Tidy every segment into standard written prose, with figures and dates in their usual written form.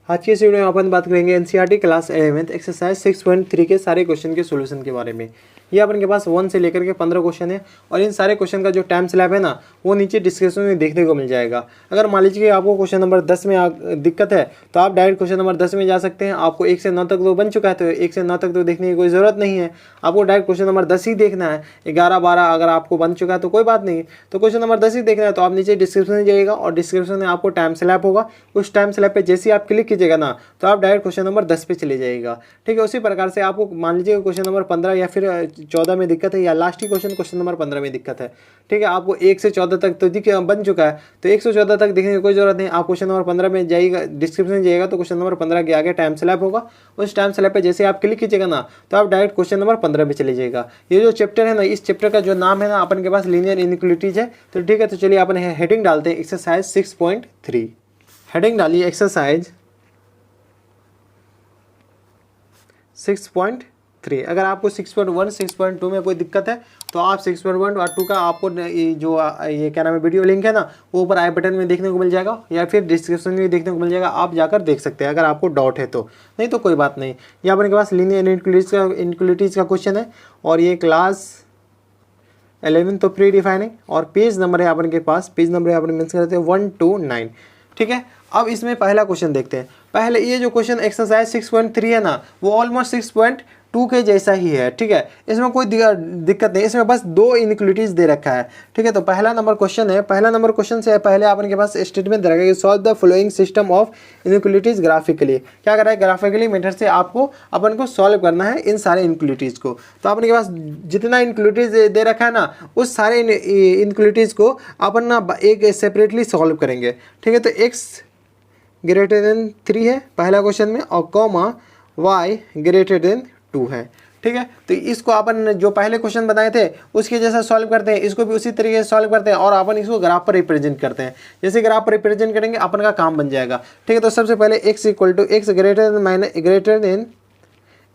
आज की इस वीडियो में अपन बात करेंगे एनसीईआरटी क्लास 11th एक्सरसाइज 6.3 के सारे क्वेश्चन के सॉल्यूशन के बारे में। ये अपन के पास 1 से लेकर के 15 क्वेश्चन है और इन सारे क्वेश्चन का जो टाइम स्लैब है ना वो नीचे डिस्क्रिप्शन में देखने को मिल जाएगा। अगर मान लीजिए कि आपको क्वेश्चन नंबर 10 में दिक्कत है तो आप डायरेक्ट क्वेश्चन नंबर 10 में जा सकते हैं। आपको 1 से 9 तक तो बन चुका है तो 1 से 9 तक तो देखने की कोई ज़रूरत नहीं है, आपको डायरेक्ट क्वेश्चन नंबर 10 ही देखना है। 11 12 अगर आपको बन चुका है तो कोई बात नहीं, तो क्वेश्चन नंबर 10 ही देखना है तो आप नीचे डिस्क्रिप्शन में जाइएगा और डिस्क्रिप्शन में आपको टाइम स्लैब होगा। उस टाइम स्लैब पे जैसे ही आप क्लिक कीजिएगा ना तो आप डायरेक्ट क्वेश्चन नंबर 10 पे चले जाइएगा। ठीक है, उसी प्रकार से आपको मान लीजिए क्वेश्चन नंबर 15 या फिर 14 में दिक्कत है या लास्ट ही क्वेश्चन नंबर 15 में दिक्कत है। ठीक है, आपको 1 से 14 तक तो बन चुका है तो 1 से 14 तक देखने की कोई जरूरत नहीं। आप क्वेश्चन नंबर 15 में जाइएगा, डिस्क्रिप्शन में जाइएगा तो क्वेश्चन नंबर 15 के आगे टाइम स्लैब होगा। उस टाइम स्लैब पे जैसे आप क्लिक कीजिएगा ना तो आप डायरेक्ट क्वेश्चन नंबर 15 पे चले जाइएगा। ये जो चैप्टर है ना, इस चैप्टर का जो नाम है ना अपन के पास लीनियर इनइक्वालिटीज है। तो ठीक है, तो चलिए अपन हेडिंग डालते हैं एक्सरसाइज 6.3। हेडिंग डालिए एक्सरसाइज 6.3। अगर आपको 6.1 6.2 में कोई दिक्कत है तो आप 6.1 और 2 का आपको ये क्या नाम है वीडियो लिंक है ना वो ऊपर आई बटन में देखने को मिल जाएगा या फिर डिस्क्रिप्शन में देखने को मिल जाएगा। आप जाकर देख सकते हैं अगर आपको डाउट है तो, नहीं तो कोई बात नहीं। ये अपने के पास लीनियर इनइक्वालिटीज का क्वेश्चन है और ये क्लास 11 तो प्री डिफाइन है और पेज नंबर है अपन के पास, पेज नंबर है अपन मेंशन करते हैं 129। ठीक है, अब इसमें पहला क्वेश्चन देखते हैं। पहले ये जो क्वेश्चन एक्सरसाइज 6.3 है ना वो ऑलमोस्ट 6.2 के जैसा ही है। ठीक है, इसमें कोई दिक्कत नहीं, इसमें बस 2 इनइक्वालिटीज दे रखा है। ठीक है, तो पहला नंबर क्वेश्चन है, पहला नंबर क्वेश्चन से पहले अपन के पास स्टेटमेंट दे रखा है, solve the following system of inequalities graphically. क्या कर रहा है, ग्राफिकली मेथड से आपको अपन को सॉल्व करना है इन सारे इनइक्वालिटीज को। तो अपन के पास जितना इनइक्वालिटीज दे रखा है ना उस सारे इनइक्वालिटीज को अपन ना एक सेपरेटली सॉल्व करेंगे। ठीक है, तो x ग्रेटर देन 3 है पहला क्वेश्चन में और कॉमा y ग्रेटर देन 2 है। ठीक है, तो इसको अपन जो पहले क्वेश्चन बनाए थे उसके जैसा सॉल्व करते हैं, इसको भी उसी तरीके से सॉल्व करते हैं और अपन इसको ग्राफ पर रिप्रेजेंट करते हैं। जैसे ग्राफ पर रिप्रेजेंट करेंगे अपन का काम बन जाएगा। ठीक है, तो सबसे पहले x greater than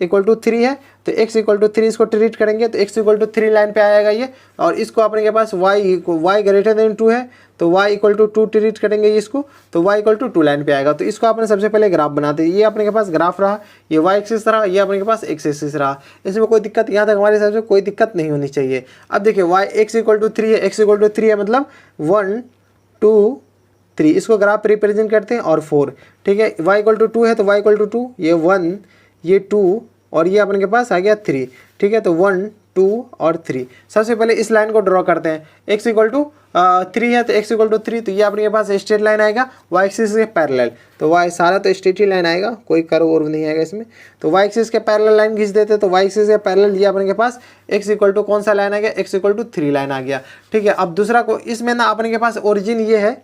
equal to 3 है तो x इक्वल टू 3 इसको ट्रीट करेंगे तो x इक्वल टू 3 लाइन पे आएगा ये। और इसको अपने के पास y ग्रेटर देन 2 है तो y इक्वल टू 2 ट्रीट करेंगे इसको तो y इक्वल टू 2 लाइन पे आएगा। तो इसको आपने सबसे पहले ग्राफ बनाते हैं। ये अपने के पास ग्राफ रहा, ये y एक्सिस रहा, ये अपने के पास x एक्सिस रहा। इसमें कोई दिक्कत यहाँ तक हमारे हिसाब से कोई दिक्कत नहीं होनी चाहिए। अब देखिए y x इक्वल टू 3 है, x इक्वल टू 3 है मतलब 1 2 3, इसको ग्राफ रिप्रेजेंट करते हैं और 4। ठीक है, y इक्वल टू 2 है तो y इक्वल टू 2, ये 1 ये 2 और ये अपने के पास आ गया 3। ठीक है, तो 1 2 और 3। सबसे पहले इस लाइन को ड्रॉ करते हैं। x इक्वल टू 3 है तो x इक्वल टू 3 तो ये अपने के पास स्ट्रेट लाइन आएगा y एक्सिस के पैरेलल। तो y सारा तो स्ट्रेट ही लाइन आएगा, कोई कर्व वर्व नहीं आएगा इसमें। तो y एक्सिस के पैरेलल लाइन खींच देते तो y एक्सिस के पैरेलल ये अपने के पास x इक्वल टू कौन सा लाइन आ गया, x इक्वल टू 3 लाइन आ गया। ठीक है, अब दूसरा को इसमें ना अपने के पास ओरिजिन ये है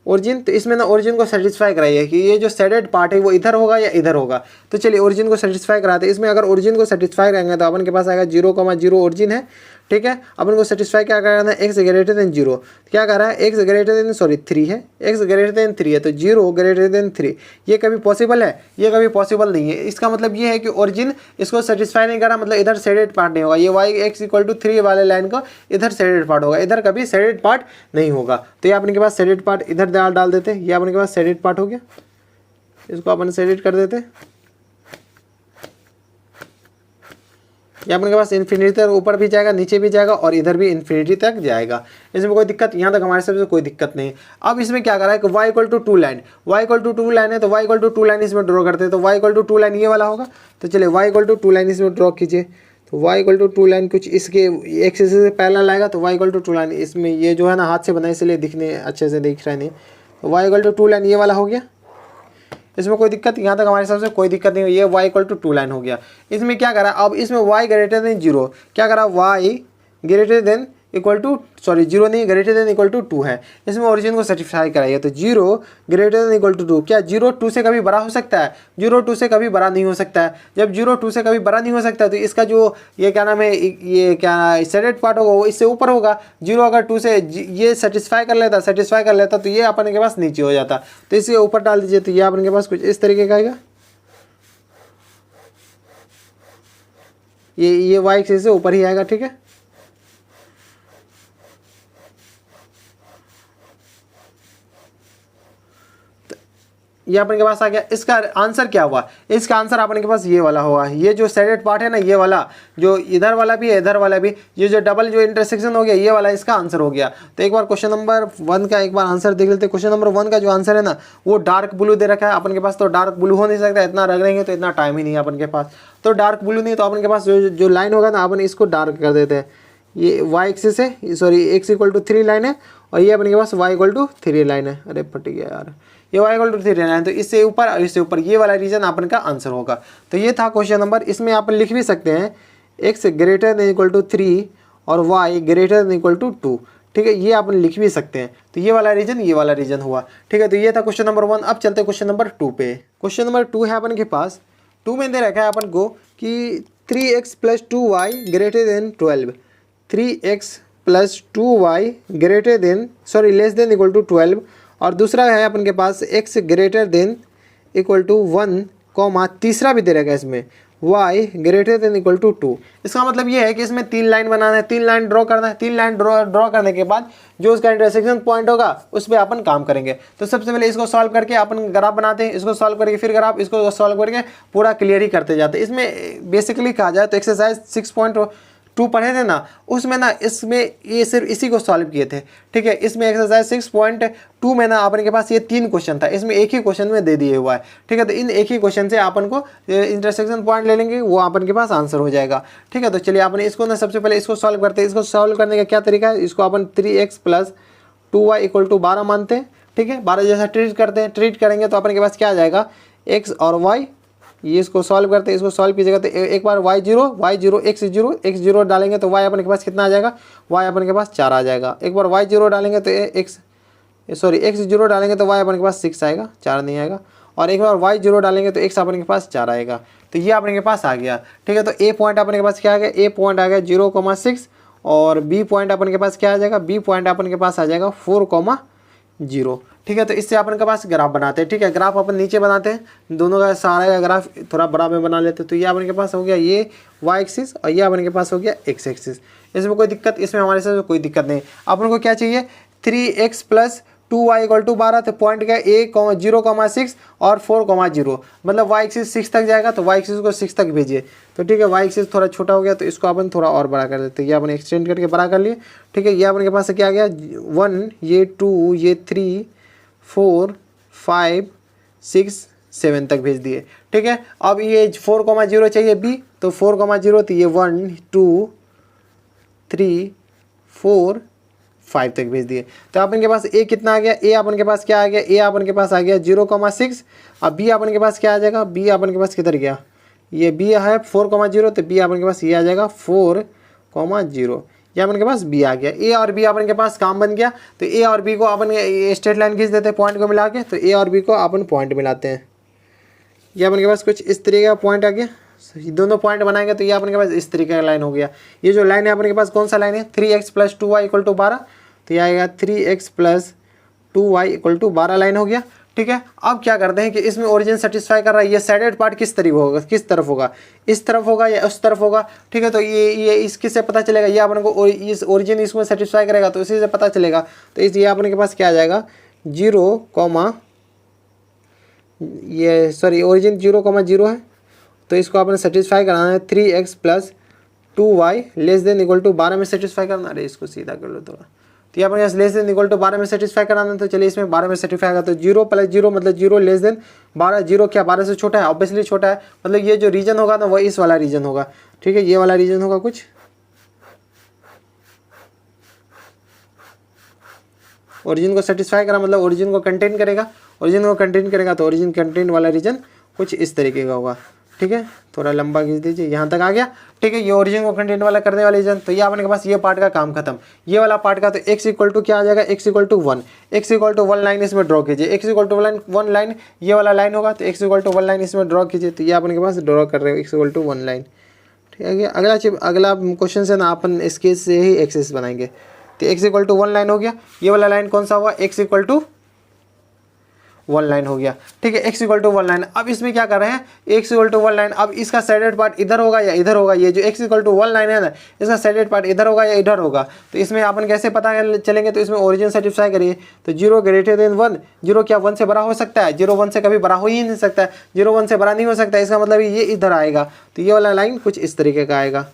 ओरिजिन, तो इसमें ना ओरिजिन को सेटिस्फाई कराइए कि ये जो शेडेड पार्ट है वो इधर होगा या इधर होगा। तो चलिए ओरिजिन को सेटिस्फाई कराते हैं। इसमें अगर ओरिजिन को सेटिस्फाई करेंगे तो अपन के पास आएगा 0,0 ओरिजिन है। ठीक है, अपन को सेटिस्फाई क्या करना है, x ग्रेटर देन 0। क्या कर रहा है, x ग्रेटर देन 3 है, x ग्रेटर देन 3 है तो 0 ग्रेटर देन 3। ये कभी पॉसिबल है, ये कभी पॉसिबल नहीं है। इसका मतलब ये है कि ओरिजिन इसको सेटिस्फाई नहीं कर रहा, मतलब इधर शेडेड पार्ट नहीं होगा। ये y x इक्वल टू 3 वाले लाइन को इधर शेडेड पार्ट होगा, इधर कभी शेडेड पार्ट नहीं होगा। तो ये अपने के पास शेडेड पार्ट इधर डाल देते हैं। ये अपने के पास शेडेड पार्ट हो गया, इसको अपन शेडेड कर देते हैं। ये अपने के पास इन्फिनिटी तक ऊपर भी जाएगा, नीचे भी जाएगा और इधर भी इन्फिनिटी तक जाएगा। इसमें कोई दिक्कत, यहाँ तक हमारे सबसे कोई दिक्कत नहीं। अब इसमें क्या करा है कि y equal to 2 line, y equal to 2 line है तो y इक्वल टू 2 लाइन इसमें ड्रॉ करते हैं। तो y इक्वल टू 2 लाइन ये वाला होगा। तो चलिए y इक्वल टू 2 लाइन इसमें ड्रॉ कीजिए। तो y इक्वल टू 2 लाइन कुछ इसके एक्सिस से पैरेलल आएगा तो y इक्वल टू 2 लाइन इसमें ये जो है ना हाथ से बना इसलिए दिखने अच्छे से दिख रहा नहीं। तो y इक्वल टू 2 लाइन ये वाला हो गया। इसमें कोई दिक्कत, यहाँ तक हमारे हिसाब से कोई दिक्कत नहीं है। ये y इक्वल टू 2 लाइन हो गया। इसमें क्या करा, अब इसमें y ग्रेटर देन 0, क्या करा y greater than equal to 0 नहीं ग्रेटर देन इक्वल टू 2 है। इसमें ओरिजिन को सेटिस्फाई कराइए तो 0 ग्रेटर देन इक्वल टू 2। क्या 0 2 से कभी बड़ा हो सकता है, 0 2 से कभी बड़ा नहीं हो सकता है। जब 0 2 से कभी बड़ा नहीं हो सकता है तो इसका जो ये क्या नाम है, ये क्या शेडेड पार्ट होगा वो इससे ऊपर होगा। 0 अगर 2 से ये सेटिस्फाई कर लेता तो ये अपने के पास नीचे हो जाता। तो इसे ऊपर डाल दीजिए तो ये अपने के पास कुछ इस तरीके का आएगा। ये y एक्सिस से ऊपर ही आएगा। ठीक है, ये अपन के पास आ गया। इसका आंसर क्या हुआ, इसका आंसर अपन के पास ये वाला होगा। ये जो शेडेड पार्ट है ना, ये वाला जो इधर वाला भी है इधर वाला भी, ये जो डबल जो इंटरसेक्शन हो गया, ये वाला इसका आंसर हो गया। तो एक बार क्वेश्चन नंबर 1 का एक बार आंसर देख लेते हैं। क्वेश्चन नंबर 1 का जो आंसर है ना, वो डार्क ब्लू दे रखा है अपन के पास। तो डार्क ब्लू हो नहीं सकता, इतना रख लेंगे तो इतना टाइम ही नहीं है अपन के पास। तो डार्क ब्लू नहीं, तो अपन के पास जो लाइन होगा ना, अपन इसको डार्क कर देते हैं। ये वाई एक्सिस है, sorry X equal to 3 line है, और ये अपने के पास वाई इक्वल टू 3 लाइन है। अरे फट गया यार, ये वाई इक्वल टू 3 लाइन, तो इससे ऊपर और इससे ऊपर ये वाला रीजन अपन का आंसर होगा। तो ये था क्वेश्चन नंबर। इसमें आप लिख भी सकते हैं X greater than equal to 3 और Y greater than equal to 2, ठीक है, ये आप लिख भी सकते हैं। तो ये वाला रीजन हुआ, ठीक है। तो ये था क्वेश्चन नंबर 1। अब चलते हैं क्वेश्चन नंबर 2 पे। क्वेश्चन नंबर 2 है अपन के पास। 2 में दे रखा है अपन को कि 3x plus 2y greater than 12, 3x plus 2y greater than less than equal to 12, और दूसरा है अपन के पास x greater than equal to 1, comma तीसरा भी दे रखा है इसमें y greater than equal to 2। इसका मतलब ये है कि इसमें 3 लाइन बनाना है, 3 लाइन ड्रॉ करना है। 3 लाइन ड्रॉ करने के बाद जो उसका इंटरसेक्शन पॉइंट होगा उस पर अपन काम करेंगे। तो सबसे पहले इसको सॉल्व करके अपन ग्राफ बनाते हैं, इसको सॉल्व करके फिर ग्राफ, इसको सॉल्व करके पूरा क्लियर ही करते जाते हैं। इसमें बेसिकली कहा जाए तो एक्सरसाइज 6.2 पढ़े थे ना, उसमें ना इसमें ये सिर्फ इसी को सॉल्व किए थे, ठीक है। इसमें एक्सरसाइज 6.2 में ना अपन के पास ये 3 क्वेश्चन था, इसमें एक ही क्वेश्चन में दे दिए हुआ है, ठीक है। तो इन एक ही क्वेश्चन से अपन को इंटरसेक्शन पॉइंट ले लेंगे, वो अपन के पास आंसर हो जाएगा, ठीक है। तो चलिए अपन इसको ना सबसे पहले इसको सॉल्व करते हैं। इसको सॉल्व करने का क्या तरीका है, इसको अपन 3x plus 2y equal to 12 मानते हैं, ठीक है। 12 जैसा ट्रीट करते हैं, ट्रीट करेंगे तो अपन के पास क्या आ जाएगा, x और y। ये इसको सॉल्व करते हैं, इसको सॉल्व कीजिएगा तो एक बार y0 x0 डालेंगे तो y अपन के पास कितना आ जाएगा, y अपन के पास 4 आ जाएगा। एक बार y0 डालेंगे तो x0 डालेंगे तो y अपन के पास 6 आएगा, 4 नहीं आएगा। और एक बार y0 डालेंगे तो x अपन के पास 4 आएगा। तो ये अपने के पास आ गया, ठीक है। तो a पॉइंट अपने के पास क्या आ गया, a पॉइंट आ गया 0,6, और b पॉइंट अपन के पास क्या आ जाएगा, b पॉइंट अपन के पास आ जाएगा 4,0, ठीक है। तो इससे अपन के पास ग्राफ बनाते हैं, ठीक है। ग्राफ अपन नीचे बनाते हैं, दोनों का सारा ग्राफ थोड़ा बड़ा में बना लेते हैं। तो ये अपन के पास हो गया ये y एक्सिस, और ये अपन के पास हो गया x एक्सिस। इसमें कोई दिक्कत, इसमें हमारे साथ कोई दिक्कत नहीं। अपन को क्या चाहिए, 3x plus 2y equal to 12, तो पॉइंट क्या 0,6 और 4,0, मतलब y एक्सिस 6 तक जाएगा, तो y एक्सिस को 6 तक भेजिए। तो ठीक है, y एक्सिस थोड़ा छोटा हो गया, तो इसको अपन थोड़ा और बड़ा कर देते हैं। ये अपन एक्सटेंड करके बड़ा कर लिए, ठीक है। ये अपन के पास क्या आ गया, 1, ये 2, ये 3, 4, 5, 6, 7 तक भेज दिए, ठीक है। अब ये 4,0 चाहिए b, तो 4,0, तो ये 1, 2, 3, 4, 5 तक भेज दिए। तो अपन के पास a कितना आ गया, a अपन के पास क्या आ गया, a अपन के पास आ गया 0,6। अब b अपन के पास क्या आ जाएगा, b अपन के पास किधर गया, ये b है 4,0, तो b अपन के पास ये आ जाएगा 4,0, ये अपन के पास b आ गया। a और b अपन के पास काम बन गया। तो a और b को अपन स्ट्रेट लाइन खींच देते हैं पॉइंट को मिला के, तो a और b को अपन पॉइंट मिलाते हैं। ये अपन के पास कुछ इस तरीके का पॉइंट आ गया, दोनों पॉइंट बनाएंगे तो ये अपन के पास इस तरीके का लाइन हो गया। ये जो लाइन है अपन के पास कौन सा लाइन है, 3x plus 2y equal to 12, तो ये आएगा 3x plus 2y equal to 12 line हो गया, ठीक है। अब क्या करते हैं कि इसमें ओरिजिन सेटिस्फाई कर रहा है, ये साइडेड पार्ट किस तरफ होगा, इस तरफ होगा या उस तरफ होगा, ठीक है। तो ये इसके से पता चलेगा, ये अपन को इस ओरिजिन इसमें सेटिस्फाई करेगा तो इसी से पता चलेगा। तो ये अपन के पास क्या आ जाएगा, 0, ये सॉरी ओरिजिन 0,0 है, तो इसको आपने सेटिस्फाई कराना है 3x plus 2y less than equal to 12 में सेटिस्फाई करना। अरे इसको सीधा कर लो थोड़ा, तो यहाँ पर लेस देन इक्वल टू 12 में सेटिस्फाई कराना है। तो चलिए इसमें 12 में सेटिस्फाई का, तो 0 प्लस 0 मतलब 0 लेस देन 12, 0 क्या 12 से छोटा है, ऑब्वियसली छोटा है, मतलब ये जो रीजन होगा ना वो इस वाला रीजन होगा, ठीक है। ये वाला रीजन होगा कुछ, ओरिजिन को सेटिस्फाई करा मतलब ओरिजिन को कंटेन करेगा, तो ओरिजिन कंटेन वाला रीजन कुछ इस तरीके का होगा, ठीक है। थोड़ा लंबा खींच दीजिए, यहाँ तक आ गया, ठीक है। ये ओरिजिन को कंटेन वाला करने वाला रीजन, तो ये अपने के पास ये पार्ट का काम खत्म। ये वाला पार्ट का, तो x इक्वल टू क्या आ जाएगा, x इक्वल टू 1 लाइन इसमें ड्रॉ कीजिए, x इक्वल टू 1 लाइन ये वाला लाइन होगा, तो x इक्वल टू 1 लाइन इसमें ड्रॉ कीजिए। तो ये अपने के पास ड्रॉ कर रहे हो x इक्वल टू 1 लाइन, ठीक है। अगला क्वेश्चन से ना अपन इसके से ही एक्सेस बनाएंगे। तो x इक्वल टू 1 लाइन हो गया, ये वाला लाइन कौन सा हुआ, x equal to one line हो गया, ठीक है, x equal to one line. अब इसमें क्या कर रहे हैं, x equal to one line, अब इसका शेडेड पार्ट इधर होगा या इधर होगा, ये जो x equal to one line है ना, इसका शेडेड पार्ट इधर होगा या इधर होगा। तो इसमें अपन कैसे पता चलेंगे, तो इसमें ओरिजिन सेटिस्फाई करिए, तो 0 ग्रेटर देन 1, 0 क्या 1 से बड़ा हो सकता है, 0 1 से कभी बड़ा हो ही नहीं सकता है, 0 1 से बड़ा नहीं हो सकता है, इसका मतलब ये इधर आएगा। तो ये वाला लाइन कुछ इस तरीके का आएगा,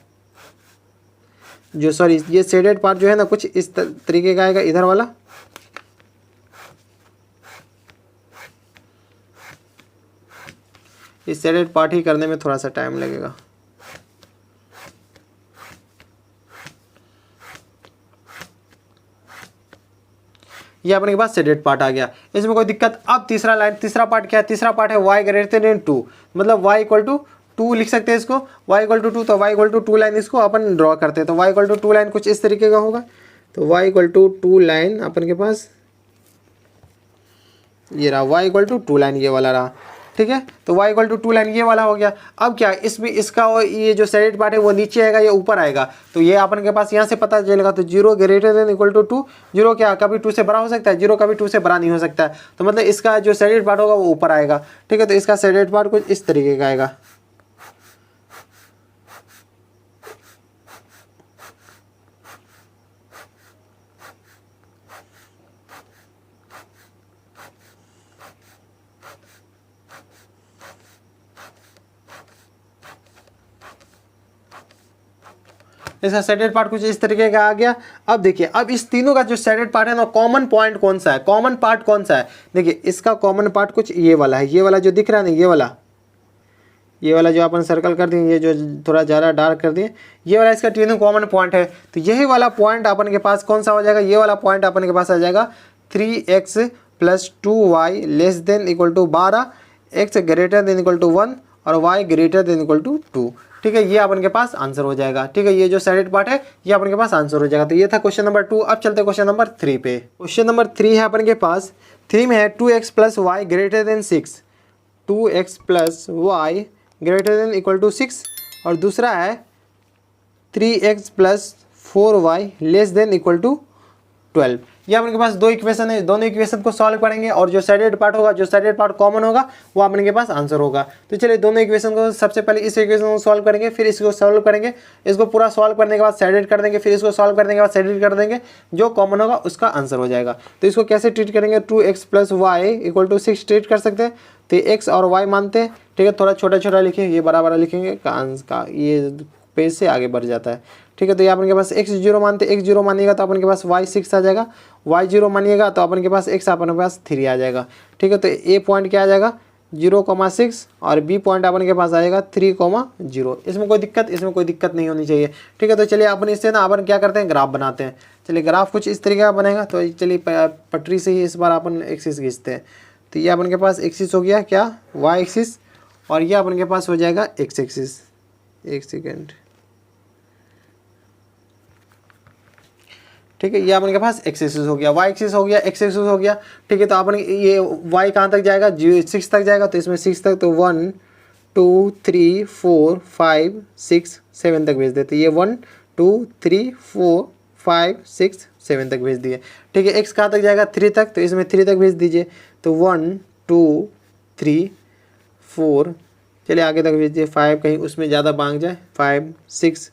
जो सॉरी ये शेडेड पार्ट जो है ना कुछ इस तरीके का आएगा, इधर वाला। इस शेडेड पार्ट ही करने में थोड़ा सा टाइम लगेगा। ये अपने के पास शेडेड पार्ट आ गया, इसमें कोई दिक्कत। अब तीसरा लाइन, तीसरा पार्ट क्या है, तीसरा पार्ट है y ग्रेटर देन 2, मतलब y इक्वल टू 2 लिख सकते हैं इसको, y इक्वल टू 2, तो y इक्वल टू 2 लाइन इसको अपन ड्रॉ करते हैं। तो y इक्वल टू 2 लाइन कुछ इस तरीके का होगा, तो y इक्वल टू 2 लाइन अपन के पास ये रहा, y इक्वल टू 2 लाइन ये वाला रहा, ठीक है। तो y इक्वल टू 2 लाइन ये वाला हो गया। अब क्या इसमें इसका और ये जो शेडेड पार्ट है वो नीचे आएगा या ऊपर आएगा, तो ये अपन के पास यहाँ से पता चलेगा। तो 0 ग्रेटर देन इक्वल टू 2, 0 क्या कभी 2 से बड़ा हो सकता है, 0 कभी 2 से बड़ा नहीं हो सकता है, तो मतलब इसका जो शेडेड पार्ट होगा वो ऊपर आएगा, ठीक है। तो इसका शेडेड पार्ट कुछ इस तरीके का आएगा। इसका शेडेड पार्ट कुछ इस तरीके का आ गया। अब देखिए, अब इस तीनों का जो शेडेड पार्ट है ना, कॉमन पॉइंट कौन सा है, कॉमन पार्ट कौन सा है, देखिए इसका कॉमन पार्ट कुछ ये वाला है, ये वाला जो दिख रहा है ना, ये वाला जो अपन सर्कल कर दिए, ये जो थोड़ा ज़्यादा डार्क कर दिए, ये वाला इसका तीनों कॉमन पॉइंट है। तो यही वाला पॉइंट अपन के पास कौन सा हो जाएगा, ये वाला पॉइंट अपन के पास आ जाएगा 3x + 2y less than equal to 12, x greater than equal to 1 और y greater than equal to 2, ठीक है। ये अपन के पास आंसर हो जाएगा, ठीक है। ये जो शेडेड पार्ट है ये अपन के पास आंसर हो जाएगा। तो ये था क्वेश्चन नंबर 2। अब चलते हैं क्वेश्चन नंबर 3 पे। क्वेश्चन नंबर 3 है अपन के पास, 3 में है 2x + y greater than 6, 2x + y greater than equal to 6, और दूसरा है 3x + 4y less than equal to 12। ये अपन के पास दो इक्वेशन है, दोनों इक्वेशन को सॉल्व करेंगे और जो शेडेड पार्ट होगा, जो शेडेड पार्ट कॉमन होगा वो अपन के पास आंसर होगा। तो चलिए दोनों इक्वेशन को सबसे पहले इस इक्वेशन को सॉल्व करेंगे, फिर इसको सॉल्व करेंगे, इसको पूरा सॉल्व करने के बाद शेडेड कर देंगे, फिर इसको सॉल्व करने के बाद शेडेड कर देंगे, जो कॉमन होगा उसका आंसर हो जाएगा। तो इसको कैसे ट्रीट करेंगे, 2x + y equal to 6 treat कर सकते हैं। तो x और y मानते हैं, ठीक है, थोड़ा छोटा छोटा लिखेंगे, ये बड़ा बड़ा लिखेंगे, का ये पेज से आगे बढ़ जाता है, ठीक है। तो ये अपन के पास x 0 मानते, x 0 मानिएगा तो अपन के पास y 6 आ जाएगा, y 0 मानिएगा तो अपन के पास x अपन के पास 3 आ जाएगा, ठीक है। तो a पॉइंट क्या आ जाएगा 0,6 और b पॉइंट अपन के पास आएगा 3,0। इसमें कोई दिक्कत नहीं होनी चाहिए, ठीक है। तो चलिए अपन इससे ना अपन क्या करते हैं, ग्राफ बनाते हैं। चलिए ग्राफ कुछ इस तरीके का बनेगा। तो चलिए पटरी से ही इस बार अपन एक्सिस खींचते हैं। तो ये अपन के पास एक्सिस हो गया क्या, y एक्सिस, और ये अपन के पास हो जाएगा x एक्सिस। एक सेकेंड, ठीक है। ये अपन के पास x एक्सिस हो गया, y एक्सिस हो गया, x एक्सिस हो गया, ठीक है। तो अपन ये y कहाँ तक जाएगा, 6 तक जाएगा, तो इसमें 6 तक, तो 1 2 3 4 5 6 7 तक भेज देते। ये 1 2 3 4 5 6 7 तक भेज दिए, ठीक है। x कहाँ तक जाएगा, 3 तक, तो इसमें 3 तक भेज दीजिए। तो 1 2 3 4, चलिए आगे तक भेज दिए, 5 कहीं उसमें ज़्यादा मांग जाए, 5 6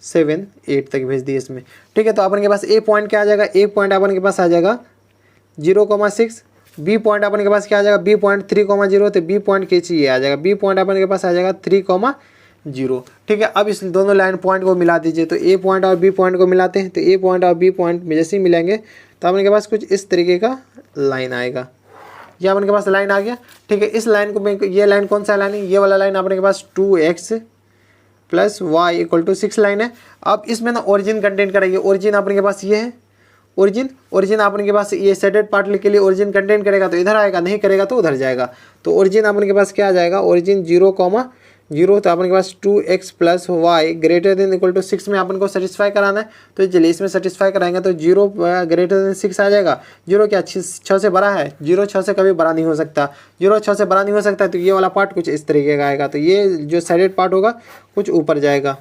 7 8 तक भेज दिए इसमें, ठीक है। तो अपन के पास a पॉइंट क्या आ जाएगा, a पॉइंट अपन के पास आ जाएगा 0,6, b पॉइंट अपन के पास क्या आ जाएगा, b पॉइंट 3,0, तो b पॉइंट के ये आ जाएगा, b पॉइंट अपन के पास आ जाएगा 3,0, ठीक है। अब इस दोनों लाइन पॉइंट को मिला दीजिए। तो a पॉइंट और b पॉइंट को मिलाते हैं। तो a पॉइंट और b पॉइंट में जैसे ही मिलेंगे तो अपन के पास कुछ इस तरीके का लाइन आएगा। ये अपन के पास लाइन आ गया, ठीक है। इस लाइन को, ये लाइन कौन सा लाइन है, ये वाला लाइन अपन के पास 2x + y equal to 6 line है। अब इसमें ना ओरिजिन कंटेंट करेंगे, ओरिजिन अपन के पास ये है, ओरिजिन अपन के पास ये शेडेड पार्ट के लिए ओरिजिन कंटेंट करेगा तो इधर आएगा, नहीं करेगा तो उधर जाएगा। तो ओरिजिन अपन के पास क्या आ जाएगा, ओरिजिन 0,0, तो अपन के पास 2x + y greater than equal to 6 में अपन को सेटिस्फाई कराना है। तो चलिए इसमें सेटिस्फाई कराएंगे तो 0 ग्रेटर देन 6 आ जाएगा। 0 क्या 6 से बड़ा है, 0 6 से कभी बड़ा नहीं हो सकता, 0 6 से बड़ा नहीं हो सकता। तो ये वाला पार्ट कुछ इस तरीके का आएगा। तो ये जो साइडेड पार्ट होगा कुछ ऊपर जाएगा।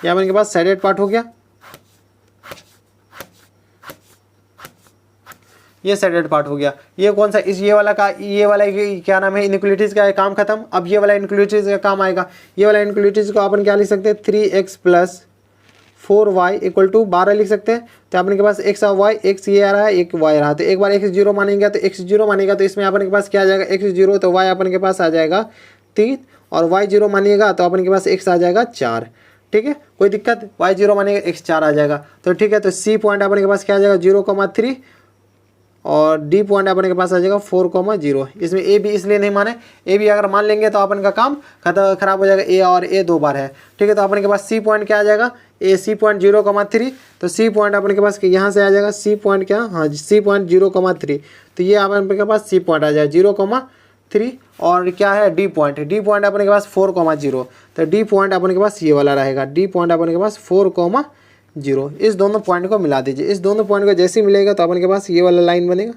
ये अपने के पास शेडेड पार्ट हो गया, ये शेडेड पार्ट हो गया। ये कौन सा, इस ये वाला क्या नाम है, इनइक्वालिटीज का काम खत्म। अब ये वाला इनइक्वालिटीज का काम आएगा। ये वाला इनइक्वालिटीज को अपन क्या लिख सकते हैं, 3x + 4y = 12 लिख सकते हैं। तो अपन के पास x और y, x ये आ रहा है, एक y रहा, तो एक बार x 0 मानेंगे तो x 0 मानेगा तो इसमें अपन के पास क्या आ जाएगा, x 0 तो y अपन के पास आ जाएगा 3 और y 0 मानिएगा तो अपन के पास x आ जाएगा 4। ठीक है, कोई दिक्कत, y 0 मानेगा x 4 आ जाएगा। तो ठीक है, तो c पॉइंट अपन के पास क्या आ जाएगा 0,3 और डी पॉइंट अपने के पास आ जाएगा 4,0। इसमें ए भी इसलिए नहीं माने, ए भी अगर मान लेंगे तो अपन का काम खराब हो जाएगा, ए और ए 2 बार है। ठीक है, तो अपने के पास सी पॉइंट क्या आ जाएगा, ए सी पॉइंट 0,3, तो सी पॉइंट अपने के पास यहाँ से आ जाएगा सी पॉइंट क्या, हाँ सी पॉइंट 0,3, तो ये अपने के पास सी पॉइंट आ जाएगा 0,3 और क्या है डी पॉइंट अपने के पास 4,0, तो डी पॉइंट अपने के पास ये वाला रहेगा, डी पॉइंट अपने के पास 4,0। इस दोनों पॉइंट को मिला दीजिए। इस दोनों पॉइंट को जैसे ही मिलेगा तो अपन के पास ये वाला लाइन बनेगा,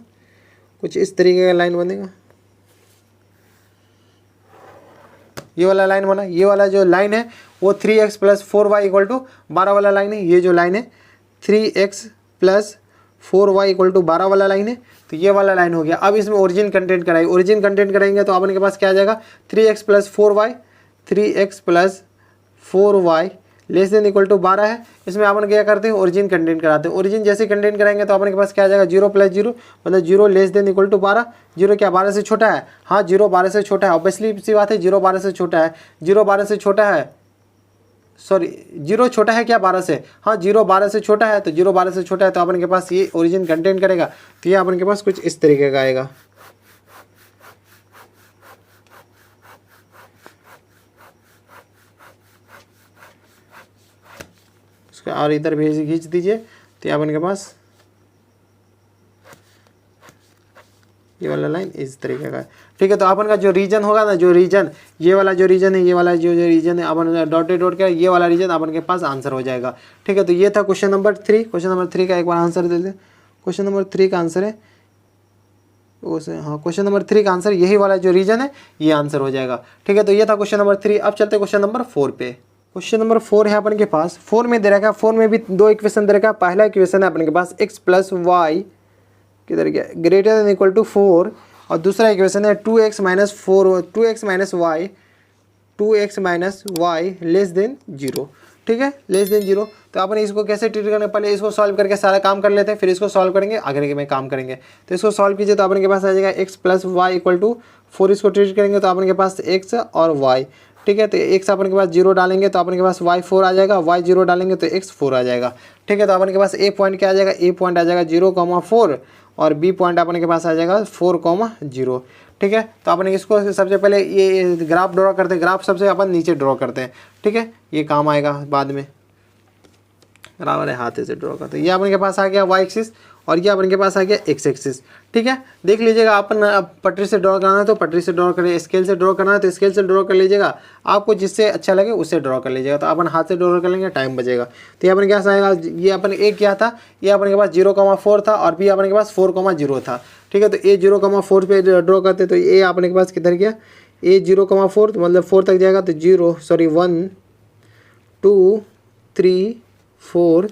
कुछ इस तरीके का लाइन बनेगा। ये वाला लाइन बना, ये वाला जो लाइन है वो 3x + 4y = 12 वाला लाइन है। ये जो लाइन है 3x + 4y = 12 वाला लाइन है, तो ये वाला लाइन हो गया। अब इसमें ओरिजिन कंटेंट कराएंगे, ओरिजिन कंटेंट करेंगे तो अपन के पास क्या आ जाएगा 3x + 4y, 3x + 4y <= 12 है। इसमें अपन क्या करते हैं, ओरिजिन कंटेंट कराते हैं। ओरिजिन जैसे कंटेंट कराएंगे तो अपन के पास क्या आ जाएगा 0 + 0 मतलब 0 <= 12। 0 क्या 12 से छोटा है, हाँ 0 12 से छोटा है, ऑब्वियसली सी बात है 0 12 से छोटा है। 0 12 से छोटा है, सॉरी 0 छोटा है क्या 12 से, हाँ 0 12 से छोटा है, तो 0 12 से छोटा है तो अपन के पास ये ओरिजिन कंटेंट करेगा। तो ये अपन के पास कुछ इस तरीके का आएगा। और इधर भेज खींच दीजिए, तो अपन के पास ये वाला लाइन इस तरीके का है। ठीक है, तो अपन का जो रीजन होगा ना, जो रीजन ये वाला जो रीजन है, ये वाला जो रीजन है अपन डॉटेड डॉट का, ये वाला रीजन अपन के पास आंसर हो जाएगा। ठीक है, तो ये था क्वेश्चन नंबर 3। क्वेश्चन नंबर 3 का एक बार आंसर दे दें। क्वेश्चन नंबर 3 का आंसर है उसे, हाँ क्वेश्चन नंबर 3 का आंसर यही वाला जो रीजन है ये आंसर हो जाएगा। ठीक है, तो ये था क्वेश्चन नंबर 3। अब चलते क्वेश्चन नंबर 4 पे। क्वेश्चन नंबर 4 है अपन के पास। 4 में दे रखा है, 4 में भी 2 इक्वेशन दे रखा है। पहला इक्वेशन है अपन के पास x + y किधर गया > 4 और दूसरा इक्वेशन है 2x - y <= 0। ठीक है, <= 0। तो अपन इसको कैसे ट्रीट करने, पहले इसको सॉल्व करके सारा काम कर लेते हैं, फिर इसको सॉल्व करेंगे, आगे में काम करेंगे। तो इसको सॉल्व कीजिए तो अपन के पास आ जाएगा x + y = 4। इसको ट्रीट करेंगे तो अपन के पास x और y। ठीक है, तो x अपन के पास 0 डालेंगे तो अपन के पास y 4 आ जाएगा, y 0 डालेंगे तो x 4 आ जाएगा। ठीक है, तो अपन के पास a पॉइंट क्या आ जाएगा, a पॉइंट आ जाएगा 0,4 और b पॉइंट अपन के पास आ जाएगा 4,0। ठीक है, तो अपन इसको सबसे पहले ये ग्राफ ड्रॉ करते हैं। ग्राफ सबसे अपन नीचे ड्रॉ करते हैं। ठीक है, ये काम आएगा बाद में, बराबर है, हाथ से ड्रॉ करते हैं। ये अपन के पास आ गया y एक्सिस और ये अपन के पास आ गया x एक्सिस। ठीक है, देख लीजिएगा, अपन पटरी से ड्रॉ करना है तो पटरी से ड्रॉ करें, स्केल से ड्रॉ करना है तो स्केल से ड्रॉ कर लीजिएगा, आपको जिससे अच्छा लगे उससे ड्रॉ कर लीजिएगा। तो अपन हाथ से ड्रॉ कर लेंगे, टाइम बचेगा। तो ये अपन के पास आएगा, ये अपन a क्या था, ये अपन के पास 0,4 था और b अपन के पास 4,0 था। ठीक है, तो a 0,4 पे ड्रॉ करते तो a अपने के पास किधर गया, a 0,4 तो मतलब 4 तक जाएगा, तो 1 2 3 4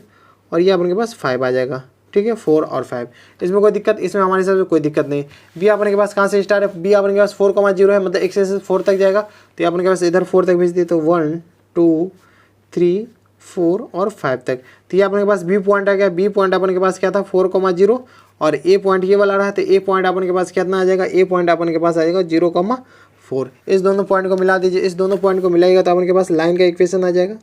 और ये अपन के पास 5 आ जाएगा। ठीक है, 4 और 5, इसमें कोई दिक्कत, इसमें हमारे हिसाब से कोई दिक्कत नहीं। बी अपने के पास कहाँ से स्टार्ट है, बी अपने के पास 4,0 है, मतलब x से 4 तक जाएगा, तो ये अपने के पास इधर 4 तक भेज दिए, तो 1 2 3 4 और 5 तक। तो ये अपने के पास बी पॉइंट आ गया। बी पॉइंट अपने के पास क्या था 4,0 और ए पॉइंट ये वाला रहा, तो ए पॉइंट अपन के पास कितना आ जाएगा, ए पॉइंट अपन के पास आ जाएगा 0,4। इस दोनों पॉइंट को मिला दीजिए, इस दोनों पॉइंट को मिलाएगा तो अपन के पास लाइन का इक्वेशन आ जाएगा,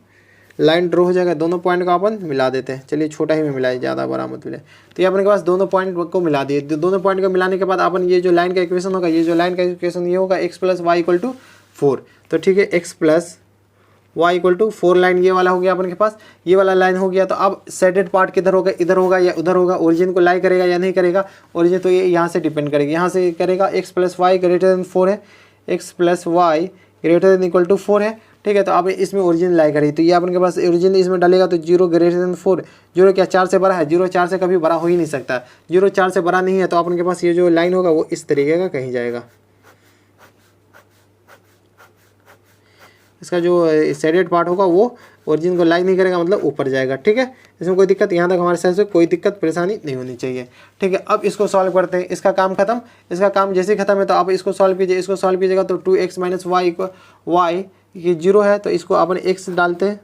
लाइन ड्रॉ हो जाएगा। दोनों पॉइंट को अपन मिला देते हैं, चलिए छोटा ही में मिलाए, ज़्यादा बड़ा मत मिले। तो ये अपने के पास दोनों पॉइंट को मिला दिए। दोनों पॉइंट को मिलाने के बाद अपन ये जो लाइन का इक्वेशन होगा, ये जो लाइन का इक्वेशन ये होगा x + y = 4। तो ठीक है, x + y = 4 लाइन ये वाला हो गया अपन के पास, ये वाला लाइन हो गया। तो अब शेडेड पार्ट किधर होगा, इधर होगा या उधर होगा, ओरिजिन को लाई करेगा या नहीं करेगा, ओरिजिन तो ये यहाँ से डिपेंड करेगा, यहाँ से करेगा। x + y > 4 है, x + y > 4 है। ठीक है, तो आप इसमें ओरिजिन लाई करिए, तो ये अपन के पास ओरिजिन इसमें डालेगा तो 0 > 4। 0 क्या 4 से बड़ा है, 0 4 से कभी बड़ा हो ही नहीं सकता, 0 4 से बड़ा नहीं है। तो अपन के पास ये जो लाइन होगा वो इस तरीके का कहीं जाएगा। इसका जो शेडेड पार्ट होगा वो ओरिजिन को लाइक नहीं करेगा मतलब ऊपर जाएगा। ठीक है, इसमें कोई दिक्कत, यहाँ तक हमारे साइड से कोई दिक्कत परेशानी नहीं होनी चाहिए। ठीक है, अब इसको सॉल्व करते हैं। इसका काम खत्म, इसका काम जैसे ही खत्म है तो आप इसको सॉल्व कीजिए। इसको सॉल्व कीजिएगा तो 2x minus Y equal Y, ये 0 है तो इसको अपन x डालते हैं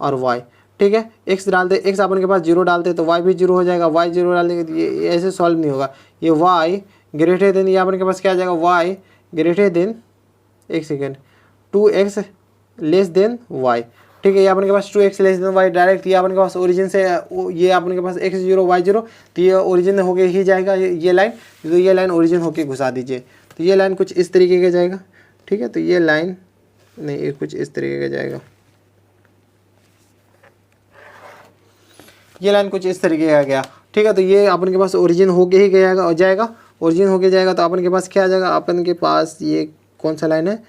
और y। ठीक है, x डालते, x अपन के पास 0 डालते तो y भी 0 हो जाएगा। y 0 डालेंगे तो ये ऐसे सॉल्व नहीं होगा। ये y ग्रेटर देन, ये अपन के पास क्या आ जाएगा, y ग्रेटर देन, एक second, 2x less than y। ठीक है, ये अपन के पास 2x less than y direct, ये अपन के पास ओरिजिन से, ये अपन के पास x 0 y 0, तो ये ओरिजिन होके ही जाएगा ये लाइन, तो ये लाइन ओरिजिन होके घुसा दीजिए। तो ये लाइन कुछ इस तरीके का जाएगा। ठीक है, तो ये लाइन नहीं, ये कुछ इस तरीके का जाएगा, ये लाइन कुछ इस तरीके का गया। ठीक है, तो ये अपन के पास ओरिजिन होके ही गया जाएगा, ओरिजिन होके जाएगा तो अपन के पास क्या आ जाएगा, अपन के पास ये कौन सा लाइन है,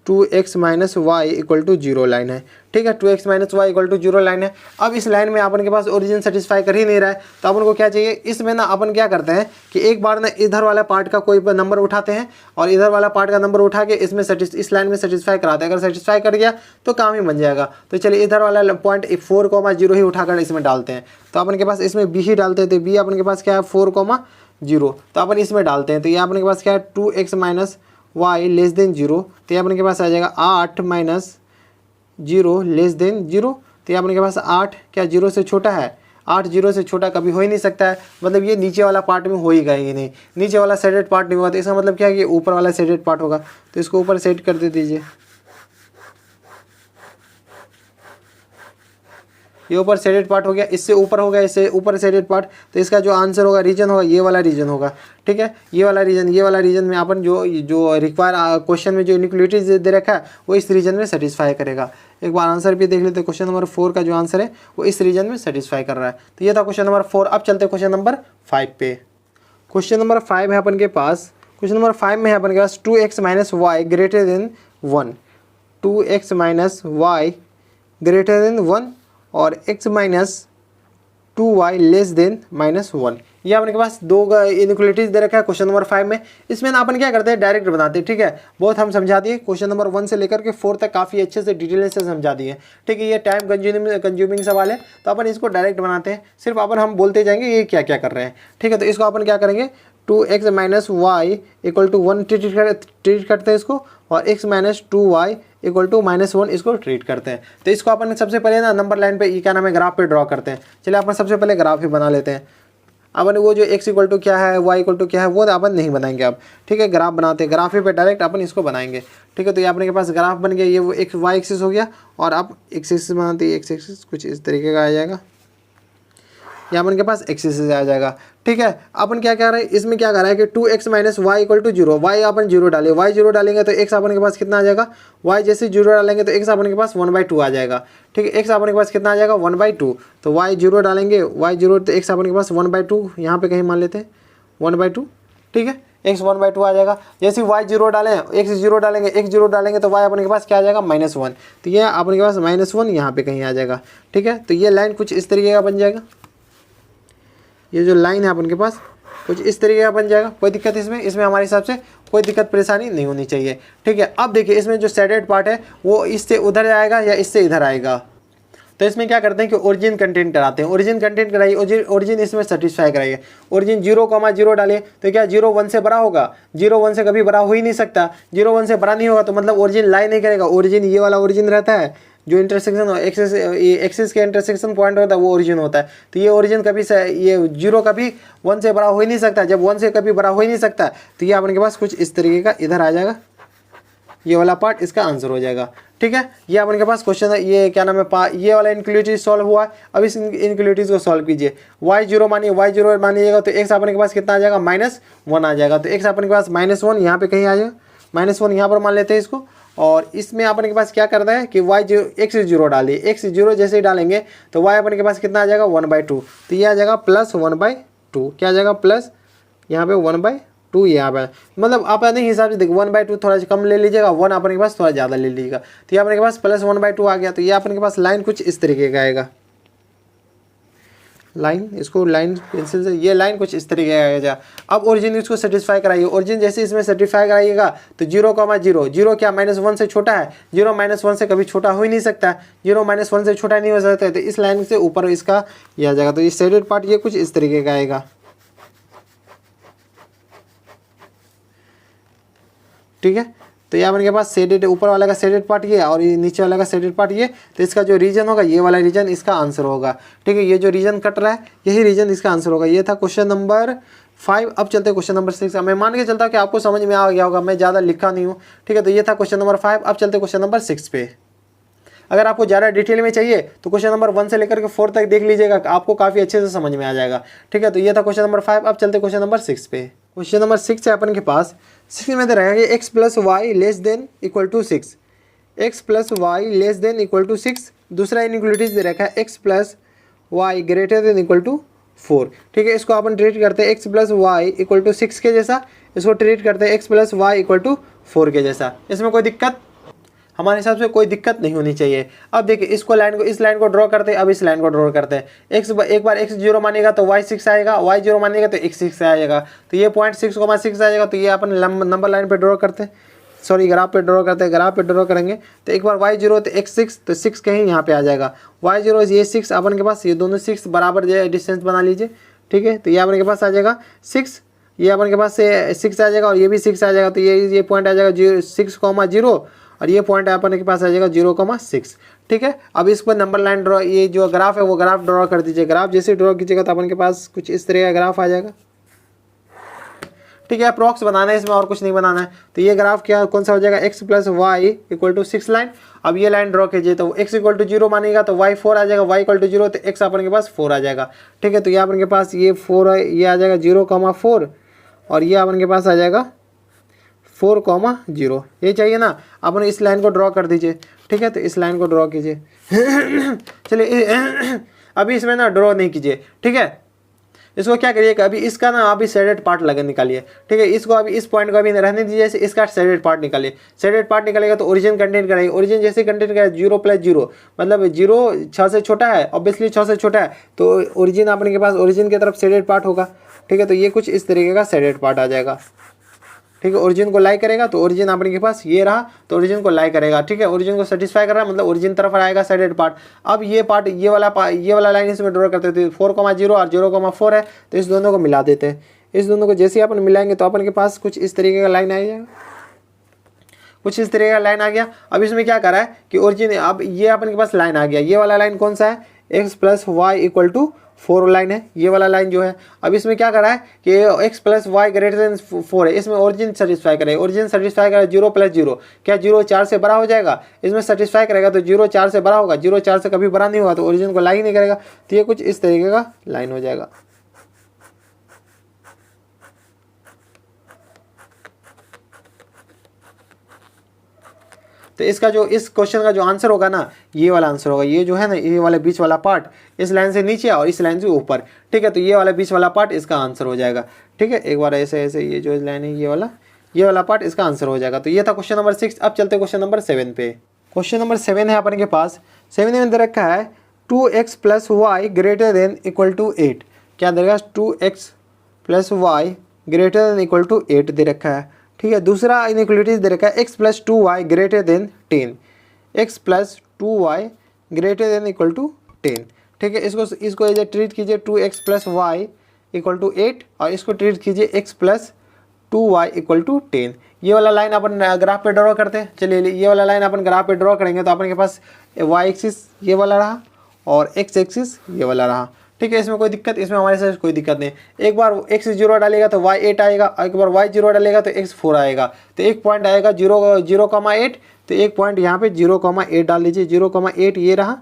2x minus Y equal to 0 line है। ठीक है, 2x minus Y equal to 0 line है। अब इस लाइन में अपन के पास ओरिजिन सेटिस्फाई कर ही नहीं रहा है तो अपन को क्या चाहिए, इसमें ना अपन क्या करते हैं कि एक बार ना इधर वाला पार्ट का कोई नंबर उठाते हैं और इधर वाला पार्ट का नंबर उठा के इसमें इस लाइन में सेटिस्फाई कराते हैं। अगर सेटिस्फाई कर गया तो काम ही बन जाएगा। तो चलिए इधर वाला पॉइंट 4,0 ही उठाकर इसमें डालते हैं। तो अपन के पास इसमें b ही डालते हैं, तो b अपन के पास क्या है 4,0, तो अपन इसमें डालते हैं। तो ये अपन के पास क्या है 2x minus Y less than 0, तो ये अपने के पास आ जाएगा 8 माइनस 0 लेस देन 0, तो ये अपने के पास 8 क्या 0 से छोटा है, 8 0 से छोटा कभी हो ही नहीं सकता है। मतलब ये नीचे वाला पार्ट में हो ही गया ही नहीं, नीचे वाला सेडेड पार्ट नहीं होगा, तो इसका मतलब क्या है कि ऊपर वाला सेडेड पार्ट होगा। तो इसको ऊपर सेट कर दे दीजिए, ये ऊपर सेडेड पार्ट हो गया, इससे ऊपर हो गया, इससे ऊपर सेडेड पार्ट। तो इसका जो आंसर होगा, रीजन होगा, ये वाला रीजन होगा। ठीक है, ये वाला रीजन में अपन जो रिक्वायर क्वेश्चन में जो इनइक्वालिटीज दे रखा है वो इस रीजन में सेटिस्फाई करेगा। एक बार आंसर भी देख लेते हैं। क्वेश्चन नंबर 4 का जो आंसर है वो इस रीजन में सेटिस्फाई कर रहा है। तो ये था क्वेश्चन नंबर 4। अब चलते हैं क्वेश्चन नंबर 5 पे। क्वेश्चन नंबर 5 है अपन के पास, क्वेश्चन नंबर 5 में है अपन के पास 2x minus Y greater than 1, 2x minus Y greater than 1 और x minus 2y less then -1। ये अपने के पास दो इनइक्वालिटीज दे रखा है क्वेश्चन नंबर 5 में। इसमें ना अपन क्या करते हैं, डायरेक्ट बनाते हैं। ठीक है, बहुत हम समझा दिए, क्वेश्चन नंबर 1 से लेकर के 4 तक काफ़ी अच्छे से डिटेल से समझा दिए। ठीक है, ये टाइम कंज्यूमिंग सवाल है तो अपन इसको डायरेक्ट बनाते हैं। सिर्फ अपन हम बोलते जाएंगे ये क्या क्या कर रहे हैं। ठीक है, तो इसको अपन क्या करेंगे, 2x minus Y equal to 1 treat करते हैं इसको, और x minus 2y equal to -1 इसको ट्रीट करते हैं। तो इसको अपन सबसे पहले ना नंबर लाइन पे ये क्या नाम है, ग्राफ पे ड्रॉ करते हैं। चलिए अपन सबसे पहले ग्राफ ही बना लेते हैं। अपन वो जो x इक्वल टू क्या है, y इक्वल टू क्या है, वो अपन नहीं बनाएंगे अब। ठीक है, ग्राफ बनाते हैं, ग्राफ ही पे डायरेक्ट अपन इसको बनाएंगे। ठीक है, तो ये अपने के पास ग्राफ बन गया, ये वो एक y एक्सिस हो गया और अब x एक्सिस बनाते हैं। x एक्सिस कुछ इस तरीके का आ जाएगा, यहाँ अपन के पास एक्सिस आ जाएगा। ठीक है, अपन क्या कर रहे हैं, इसमें क्या कर रहा है कि 2x minus Y equal to 0, y अपन 0 डाले, y 0 डालेंगे तो x अपन के पास कितना आ जाएगा, y जैसे 0 डालेंगे तो x अपन के पास 1/2 आ जाएगा। ठीक है, x अपन के पास कितना आ जाएगा 1/2, तो y 0 डालेंगे, y 0 तो x अपन के पास 1/2 यहाँ पे कहीं मान लेते हैं 1/2। ठीक है, x 1/2 आ जाएगा। जैसे y 0 डालें, x 0 डालेंगे, x 0 डालेंगे तो y अपने के पास क्या आ जाएगा -1, तो ये अपने के पास -1 यहाँ पे कहीं आ जाएगा। ठीक है, तो ये लाइन कुछ इस तरीके का बन जाएगा, ये जो लाइन है अपन के पास कुछ इस तरीके का बन जाएगा। कोई दिक्कत इसमें हमारे हिसाब से कोई दिक्कत परेशानी नहीं होनी चाहिए। ठीक है, अब देखिए इसमें जो शेडेड पार्ट है वो इससे उधर आएगा या इससे इधर आएगा। तो इसमें क्या करते हैं कि ओरिजिन कंटेंट कराते हैं, ओरिजिन कंटेंट कराइए, ओरिजिन इसमें सेटिस्फाई कराइए। ओरिजिन 0,0 डालिए तो क्या 0 1 से बड़ा होगा, 0 1 से कभी बड़ा हो ही नहीं सकता। 0 1 से बड़ा नहीं होगा तो मतलब ओरिजिन लाई नहीं करेगा। ओरिजिन ये वाला ओरिजिन रहता है जो इंटरसेक्शन एक्सिस के इंटरसेक्शन पॉइंट होता है वो ओरिजिन होता है। तो ये ओरिजिन कभी ये 0 कभी 1 से बड़ा हो ही नहीं सकता। जब 1 से कभी बड़ा हो ही नहीं सकता तो ये अपने के पास कुछ इस तरीके का इधर आ जाएगा, ये वाला पार्ट इसका आंसर हो जाएगा। ठीक है, ये अपने के पास क्वेश्चन है, ये क्या नाम है, ये वाला इनइक्वालिटीज सॉल्व हुआ है। अब इस इनइक्वालिटीज को सॉल्व कीजिए। y 0 मानिएगा तो x अपने के पास कितना आ जाएगा -1 आ जाएगा। तो x अपने के पास -1 यहाँ पे कहीं आ जाएगा, -1 यहाँ पर मान लेते हैं इसको। और इसमें अपने के पास क्या करना है कि x 0 डालिए, x 0 जैसे ही डालेंगे तो y अपने के पास कितना आ जाएगा 1/2, तो ये आ जाएगा +1/2। क्या आ जाएगा प्लस यहाँ पे 1/2 यहाँ पे, मतलब आप अपने हिसाब से देखो 1/2 थोड़ा कम ले लीजिएगा, 1 अपने के पास थोड़ा ज़्यादा ले लीजिएगा। तो ये अपने के पास +1/2 आ गया। तो ये अपने के पास लाइन कुछ इस तरीके का आएगा। लाइन, इसको लाइन पेंसिल से, ये लाइन कुछ इस तरीके का आएगा। अब ओरिजिन इसको सेटिस्फाई कराइए, ओरिजिन जैसे इसमें सेटिस्फाई कराइएगा तो 0,0, जीरो क्या -1 से छोटा है, 0 -1 से कभी छोटा हो ही नहीं सकता, 0 -1 से छोटा नहीं हो सकता है, तो इस लाइन से ऊपर इसका ये आ जाएगा। तो ये शेडेड पार्ट ये कुछ इस तरीके का आएगा, ठीक है। तो ये अपने के पास शेडेड, ऊपर वाला का शेडेड पार्ट ये और ये नीचे वाला का शेडेड पार्ट ये, तो इसका जो रीजन होगा ये वाला रीजन इसका आंसर होगा, ठीक है। ये जो रीजन कट रहा है यही रीजन इसका आंसर होगा। ये था क्वेश्चन नंबर 5। अब चलते हैं क्वेश्चन नंबर 6। मैं मान के चलता हूँ कि आपको समझ में आ गया होगा, मैं ज़्यादा लिखा नहीं हूँ, ठीक है। तो ये था क्वेश्चन नंबर 5। अब चलते हैं क्वेश्चन नंबर 6 पे। अगर आपको ज़्यादा डिटेल में चाहिए तो क्वेश्चन नंबर 1 से लेकर के 4 तक देख लीजिएगा, आपको काफ़ी अच्छे से समझ में आ जाएगा, ठीक है। तो ये था क्वेश्चन नंबर 5। अब चलते क्वेश्चन नंबर 6 पे। क्वेश्चन नंबर 6 है अपन के पास। 6 में दे रहा है कि x + y <= 6, x + y <= 6। दूसरा इनइक्वालिटीज दे रखा है x + y <= 4, ठीक है। इसको अपन ट्रीट करते हैं x + y = 6 के जैसा, इसको ट्रीट करते हैं x + y = 4 के जैसा। इसमें कोई दिक्कत, हमारे हिसाब से कोई दिक्कत नहीं होनी चाहिए। अब देखिए इसको लाइन को, इस लाइन को ड्रॉ करते हैं, अब इस लाइन को ड्रॉ करते हैं। एक बार x 0 मानेगा तो y 6 आएगा, y 0 मानेगा तो x 6 आएगा, तो ये पॉइंट 6,6 आएगा। तो ये अपन नंबर लाइन पे ड्रॉ करते हैं, सॉरी ग्राफ पे ड्रॉ करते हैं। ग्राफ पे ड्रॉ करेंगे तो एक बार y 0 तो x 6, तो 6 कहीं यहाँ पे आ जाएगा, y 0 ये 6 अपन के पास, ये दोनों 6 बराबर जो है डिस्टेंस बना लीजिए, ठीक है। तो ये अपन के पास आ जाएगा 6, ये अपन के पास से 6 आ जाएगा और ये भी 6 आ जाएगा। तो ये पॉइंट आ जाएगा 6,0 और ये पॉइंट अपन के पास आ जाएगा 0,6, ठीक है। अब इस पर नंबर लाइन ड्रॉ, ये जो ग्राफ है वो ग्राफ ड्रॉ कर दीजिए। ग्राफ जैसे ड्रॉ कीजिएगा तो अपन के पास कुछ इस तरह का ग्राफ आ जाएगा, ठीक है। अप्रॉक्स बनाना है इसमें और कुछ नहीं बनाना है। तो ये ग्राफ क्या कौन सा हो जाएगा, x + y = 6 लाइन। अब ये लाइन ड्रॉ कीजिए तो x = 0 मानेगा तो y 4 आ जाएगा, y = 0 तो x अपन के पास 4 आ जाएगा, ठीक है। तो ये अपन के पास ये 4 है, ये आ जाएगा 0,4 और ये अपन के पास आ जाएगा 4,0, ये चाहिए ना। अपन इस लाइन को ड्रॉ कर दीजिए, ठीक है। तो इस लाइन को ड्रॉ कीजिए चलिए अभी इसमें ना ड्रॉ नहीं कीजिए, ठीक है। इसको क्या करिए कि अभी इसका ना अभी शेडेड पार्ट लगे निकालिए, ठीक है। इसको अभी इस पॉइंट को अभी रहने दीजिए, इसका शेडेड पार्ट निकालिए। शेडेड पार्ट निकालेगा तो ओरिजिन कंटेंट कराइए, ओरिजिन जैसे कंटेंट करेगा 0 + 0 मतलब 0 6 से छोटा है, ऑब्वियसली 6 से छोटा है, तो ओरिजिन अपने के पास ओरिजिन की तरफ शेडेड पार्ट होगा, ठीक है। तो ये कुछ इस तरीके का शेडेड पार्ट आ जाएगा, ठीक है। ओरिजिन को लाई करेगा तो ओरिजिन अपने के पास ये रहा, तो ओरिजिन को लाई करेगा, ठीक है। ओरिजिन को सेटिस्फाई कर रहा है मतलब ओरिजिन तरफ आएगा शेडेड पार्ट। अब ये पार्ट ये वाला लाइन इसमें ड्रॉ करते थे, 4,0 और 0,4 है, तो इस दोनों को मिला देते हैं। इस दोनों को जैसे ही अपन मिलाएंगे तो अपन के पास कुछ इस तरीके का लाइन आ जाएगा, कुछ इस तरीके का लाइन आ गया। अब इसमें क्या करा है कि ओरिजिन, अब ये अपन के पास लाइन आ गया, ये वाला लाइन कौन सा है, x + y = 4 लाइन है, ये वाला लाइन जो है। अब इसमें क्या करा है कि x + y > 4 है, इसमें ओरिजिन सेटिस्फाई करेगा, ओरिजिन सेटिस्फाई करेगा 0 + 0, क्या 0 4 से बड़ा हो जाएगा, इसमें सेटिस्फाई करेगा तो 0 4 से बड़ा होगा, 0 4 से कभी बड़ा नहीं होगा तो ओरिजिन को लाई नहीं करेगा। तो ये कुछ इस तरीके का लाइन हो जाएगा, तो इसका जो इस क्वेश्चन का जो आंसर होगा ना ये वाला आंसर होगा। ये जो है ना ये वाला बीच वाला पार्ट इस लाइन से नीचे और इस लाइन से ऊपर, ठीक है। तो ये वाला बीच वाला पार्ट इसका आंसर हो जाएगा, ठीक है। एक बार ऐसे ऐसे ये जो लाइन है ये वाला पार्ट इसका आंसर हो जाएगा। तो ये था क्वेश्चन नंबर 6। अब चलते क्वेश्चन नंबर 7 पे। क्वेश्चन नंबर 7 है अपन के पास। 7 में दे रखा है 2x + y > 8। क्या देगा, 2x + y > 8 दे रखा है, ठीक है। दूसरा इनइक्वालिटीज दे रखा है x + 2y > 10, x + 2y > 10, ठीक है। इसको एज ट्रीट कीजिए 2x + y = 8 और इसको ट्रीट कीजिए x + 2y = 10। ये वाला लाइन अपन ग्राफ पे ड्रॉ करते हैं। चलिए ये वाला लाइन अपन ग्राफ पे ड्रॉ करेंगे तो अपन के पास y एक्सिस ये वाला रहा और x एक्सिस ये वाला रहा, ठीक है। इसमें कोई दिक्कत, इसमें हमारे साथ कोई दिक्कत नहीं। एक बार x 0 डालेगा तो y 8 आएगा, एक बार y 0 डालेगा तो x 4 आएगा। तो एक पॉइंट आएगा 0,8, तो एक पॉइंट यहाँ पे 0,8 डाल लीजिए, 0,8 ये रहा,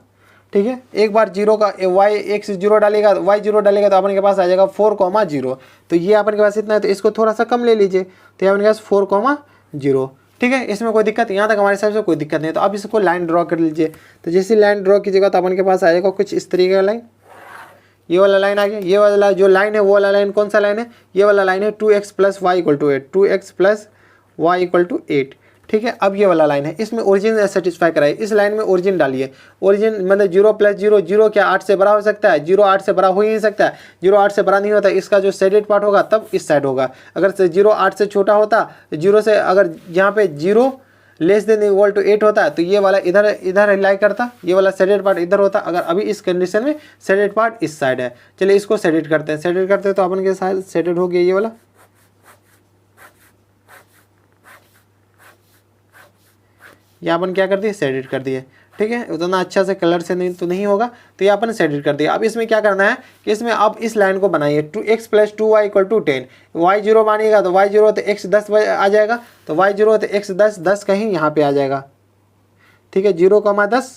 ठीक है। एक बार x 0 डालेगा y 0 डालेगा तो अपन के पास आ जाएगा 4,0। तो ये अपन के पास इतना है तो इसको थोड़ा सा कम ले लीजिए, तो ये अपन के पास 4,0, ठीक है। इसमें कोई दिक्कत, यहाँ तक हमारे हिसाब से कोई दिक्कत नहीं। तो अब इसको लाइन ड्रॉ कर लीजिए। तो जैसे लाइन ड्रॉ कीजिएगा तो अपन के पास आ जाएगा कुछ इस तरीके का लाइन, ये वाला लाइन आ गया। ये वाला जो लाइन है वो वाला लाइन कौन सा लाइन है, ये वाला लाइन है 2x + y = 8, 2x + y = 8, ठीक है। अब ये वाला लाइन है, इसमें ओरिजिन सेटिस्फाई कराइए, इस लाइन में ओरिजिन डालिए। ओरिजिन मतलब 0 + 0, 0 क्या 8 से बड़ा हो सकता है? 0 8 से बड़ा हो ही नहीं सकता है, 0 8 से बड़ा नहीं होता। इसका जो शेडेड पार्ट होगा तब इस साइड होगा। अगर 0 8 से छोटा होता, 0 से अगर यहाँ पे 0 < 8 होता है तो ये वाला इधर लाई करता, ये वाला शेडेड पार्ट इधर होता। अगर अभी इस कंडीशन में शेडेड पार्ट इस साइड है। चलिए इसको शेडेड करते हैं, शेडेड करते हैं तो अपन के साथ शेडेड हो गया ये वाला। ये अपन क्या कर दिए? शेडेड कर दिए, ठीक है। उतना अच्छा से कलर से नहीं होगा तो ये अपन शेडेड कर दिया। अब इसमें क्या करना है कि इसमें आप इस लाइन को बनाइए, 2x + 2y = 10। y 0 मानिएगा तो y 0 तो x 10 आ जाएगा, तो y 0 तो x 10, 10 कहीं यहाँ पे आ जाएगा, ठीक है। 0, 10,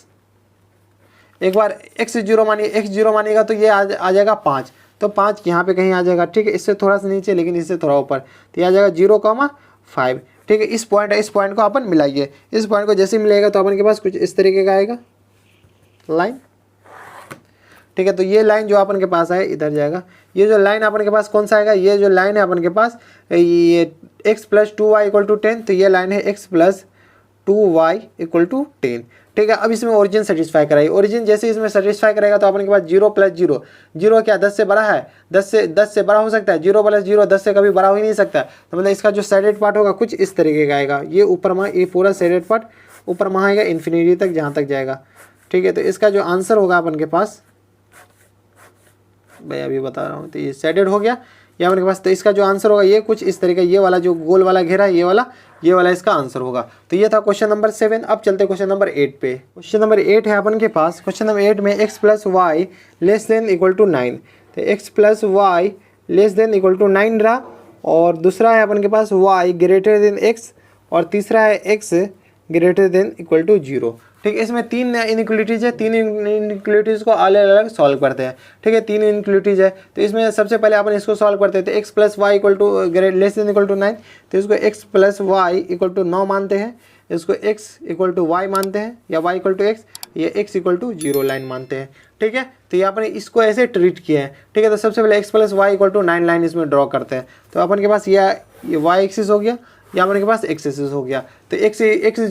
एक बार x 0 मानिए, x 0 मानिएगा तो ये आ जाएगा 5, तो 5 यहाँ पे कहीं आ जाएगा, ठीक है। इससे थोड़ा सा नीचे लेकिन इससे थोड़ा ऊपर, तो ये आ जाएगा 0, 5, ठीक है। इस पॉइंट को अपन मिलाइए। इस पॉइंट को जैसे मिलेगा तो अपन के पास कुछ इस तरीके का आएगा लाइन, ठीक है। तो ये लाइन जो अपन के पास है इधर जाएगा। ये जो लाइन अपन के पास कौन सा आएगा? ये जो लाइन है अपन के पास ये x + 2y = 10, तो ये लाइन है x + 2y = 10, ठीक है। अब इसमें ओरिजिन सेटिस्फाई कराइए। ओरिजिन जैसे इसमें सेटिस्फाई करेगा तो अपन के पास 0 + 0, 0 क्या 10 से बड़ा है? 10 से बड़ा हो सकता है। 0 + 0 10 से कभी बड़ा हो ही नहीं सकता। तो मतलब इसका जो शेडेड पार्ट होगा कुछ इस तरीके का आएगा। ये ऊपर में ये पूरा शेडेड पार्ट ऊपर में आएगा इन्फिनिटी तक, जहाँ तक जाएगा, ठीक है। तो इसका जो आंसर होगा अपन के पास, भाई अभी बता रहा हूँ, तो ये शेडेड हो गया ये अपन के पास। तो इसका जो आंसर होगा ये कुछ इस तरीके, ये वाला जो गोल वाला घेरा है ये वाला इसका आंसर होगा। तो ये था क्वेश्चन नंबर 7। अब चलते क्वेश्चन नंबर 8 पे। क्वेश्चन नंबर 8 है अपन के पास। क्वेश्चन नंबर 8 में x + y < 9, तो x + y < 9 रहा, और दूसरा है अपन के पास y < x, और तीसरा है x < 0, ठीक है। इसमें 3 इनइक्वालिटीज़ है, 3 इनइक्वालिटीज़ को अलग अलग सॉल्व करते हैं, ठीक है। 3 इनइक्वालिटीज़ है तो इसमें सबसे पहले अपन इसको सॉल्व करते हैं। तो x + y > 9, तो इसको x + y = 9 मानते हैं, इसको x = y मानते हैं, या y = x, ये x = 0 लाइन मानते हैं, ठीक है। तो ये अपन इसको ऐसे ट्रीट किए हैं, ठीक है। तो सबसे पहले x + y = 9 लाइन इसमें ड्रॉ करते हैं। तो अपन के पास ये y एक्सिस हो गया, या अपन के पास x एक्सिस हो गया। तो x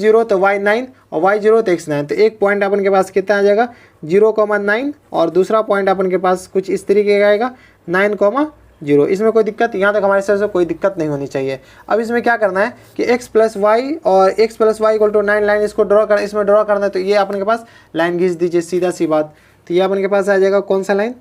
0 तो y 9, और y 0 तो x 9। तो एक पॉइंट अपन के पास कितना आ जाएगा? 0, 9, और दूसरा पॉइंट अपन के पास कुछ इस तरीके का आएगा 9, 0। इसमें कोई दिक्कत, यहाँ तक हमारे से कोई दिक्कत नहीं होनी चाहिए। अब इसमें क्या करना है कि x + y और x + y = 9 लाइन इसको ड्रॉ करना, इसमें ड्रॉ करना है। तो ये अपन के पास लाइन खींच दीजिए, सीधा सी बात। तो ये अपन के पास आ जाएगा कौन सा लाइन?